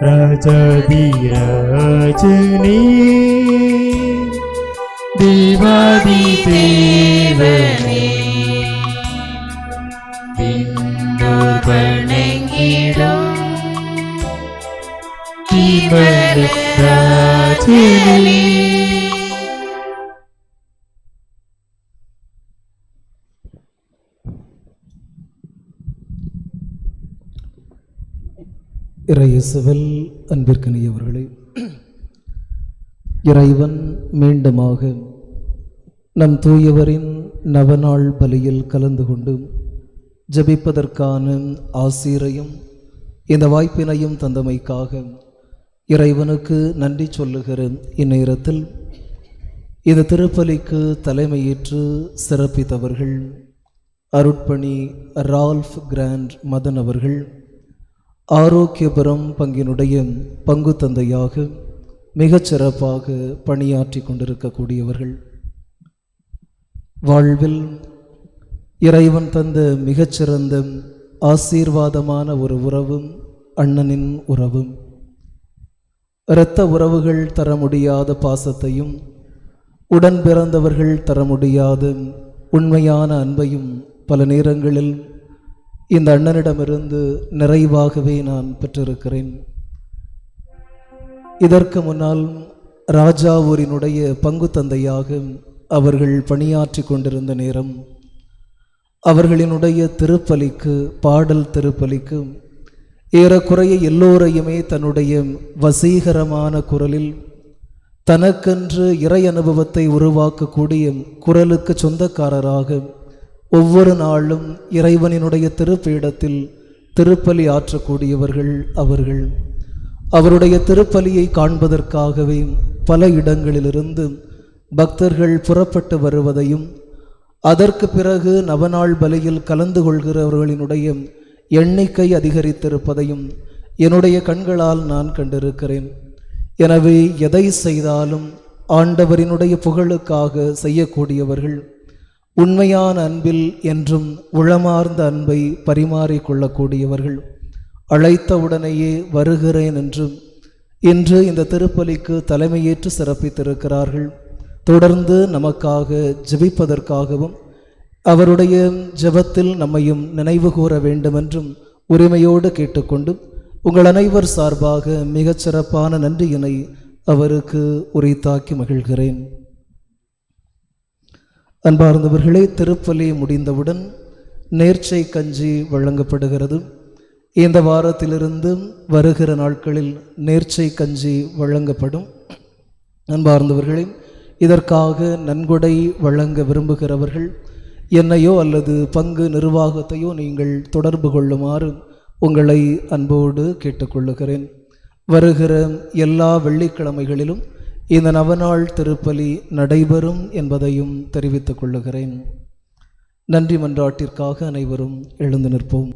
ராஜாதி ராஜனே தேவாதி தேவனே வணங்கிடும் விமல ராஜனே இறையேசுவில் அன்பிற்கினியவர்களே, இறைவன் மீண்டுமாக நம் தூயவரின் நவநாள் பலியில் கலந்து கொண்டு ஜெபிப்பதற்கான ஆசீரையும் இந்த வாய்ப்பினையும் தந்தமைக்காக இறைவனுக்கு நன்றி சொல்லுகிற இந்நேரத்தில் இந்த திருப்பலிக்கு தலைமையேற்று சிறப்பித்தவர்கள் அருட்பணி ரால்ஃப் கிராண்ட் மதன் அவர்கள் ஆரோக்கியபுரம் பங்கினுடைய பங்கு தந்தையாக மிகச் சிறப்பாக பணியாற்றி கொண்டிருக்கக்கூடியவர்கள். வாழ்வில் இறைவன் தந்த மிகச்சிறந்த ஆசீர்வாதமான ஒரு உறவும் அண்ணனின் உறவும். இரத்த உறவுகள் தர முடியாத பாசத்தையும் உடன் பிறந்தவர்கள் தர முடியாத உண்மையான அன்பையும் பல நேரங்களில் இந்த அண்ணனிடமிருந்து நிறைவாகவே நான் பெற்றிருக்கிறேன். இதற்கு முன்னால் ராஜாவூரினுடைய பங்கு தந்தையாக அவர்கள் பணியாற்றி கொண்டிருந்த நேரம் அவர்களினுடைய திருப்பலிக்கு, பாடல் திருப்பலிக்கு ஏறக்குறைய எல்லோரையுமே தன்னுடைய வசீகரமான குரலில் தனக்கென்று இறை அனுபவத்தை உருவாக்கக்கூடிய குரலுக்கு சொந்தக்காரராக ஒவ்வொரு நாளும் இறைவனினுடைய திருப்பீடத்தில் திருப்பலி ஆற்றக்கூடியவர்கள் அவர்கள். அவருடைய திருப்பலியை காண்பதற்காகவே பல இடங்களிலிருந்து பக்தர்கள் புறப்பட்டு வருவதையும் அதற்கு பிறகு நவநாள் பலியில் கலந்து கொள்கிறவர்களினுடைய எண்ணிக்கை அதிகரித்திருப்பதையும் என்னுடைய கண்களால் நான் கண்டிருக்கிறேன். எனவே எதை செய்தாலும் ஆண்டவரினுடைய புகழுக்காக செய்யக்கூடியவர்கள் உண்மையான அன்பில் என்றும் உளமார்ந்த அன்பை பரிமாறிக்கொள்ளக்கூடியவர்கள். அழைத்தவுடனேயே வருகிறேன் என்றும் இன்று இந்த திருப்பலிக்கு தலைமையேற்று சிறப்பித்திருக்கிறார்கள். தொடர்ந்து நமக்காக ஜெபிப்பதற்காகவும் அவருடைய ஜெபத்தில் நம்மையும் நினைவு கூற வேண்டுமென்றும் உரிமையோடு கேட்டுக்கொண்டு உங்கள் அனைவர் சார்பாக மிகச் சிறப்பான நன்றியினை அவருக்கு உரித்தாக்கி மகிழ்கிறேன். அன்பார்ந்தவர்களே, திருப்பலி முடிந்தவுடன் நேர்ச்சை கஞ்சி வழங்கப்படுகிறது. இந்த வாரத்திலிருந்து வருகிற நாட்களில் நேர்ச்சை கஞ்சி வழங்கப்படும். அன்பார்ந்தவர்களே, இதற்காக நன்கொடை வழங்க விரும்புகிறவர்கள் என்னையோ அல்லது பங்கு நிர்வாகத்தையோ நீங்கள் தொடர்பு கொள்ளுமாறு உங்களை அன்போடு கேட்டுக்கொள்ளுகிறேன். வருகிற எல்லா வெள்ளிக்கிழமைகளிலும் இந்த நவநாள் திருப்பலி நடைபெறும் என்பதையும் தெரிவித்துக் கொள்ளுகிறேன். நன்றி மன்றாட்டிற்காக அனைவரும் எழுந்து நிற்போம்.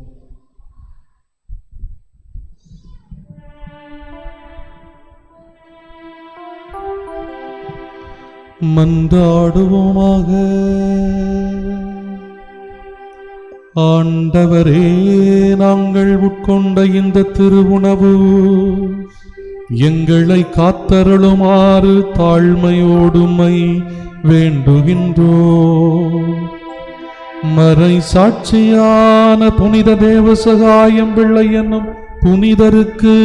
மன்றாடுவோமாக. ஆண்டவரே, நாங்கள் உட்கொண்ட இந்த திருவுணவு எங்களை காத்தருளுமாறு தாழ்மையோடுமை வேண்டுகின்றோ. மறை சாட்சியான புனித தேவசகாயம் பிள்ளை என்னும் புனிதருக்கு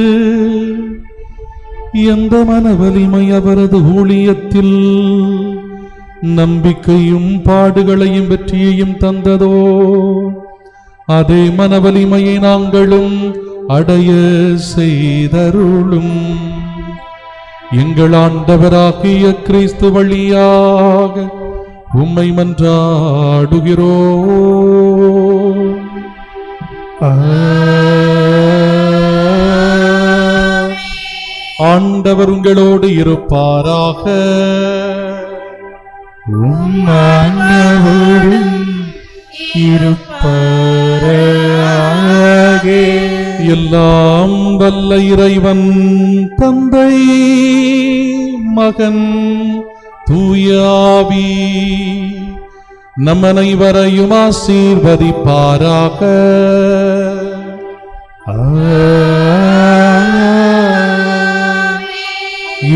எந்த மன வலிமை அவரது ஊழியத்தில் நம்பிக்கையும் பாடுகளையும் வெற்றியையும் தந்ததோ, அதே மன வலிமையை நாங்களும் அடைய செய்தருளும். எங்கள் ஆண்டவராகிய கிறிஸ்து வழியாக உம்மை மன்றாடுகிறோ. ஆண்டவர் உங்களோடு இருப்பாராக. உம்மாண்டவரும் இருப்பாராக. எல்லாம் வல்ல இறைவன் தந்தை, மகன், தூயாவி நம் அனைவரையும் ஆசீர்வதிப்பாராக.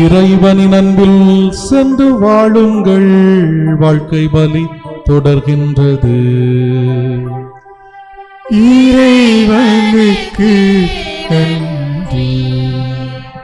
இறைவனின் அன்பில் சென்று வாழுங்கள். வாழ்க்கை பலி தொடர்கின்றது. இறைவனுக்கு நன்றி.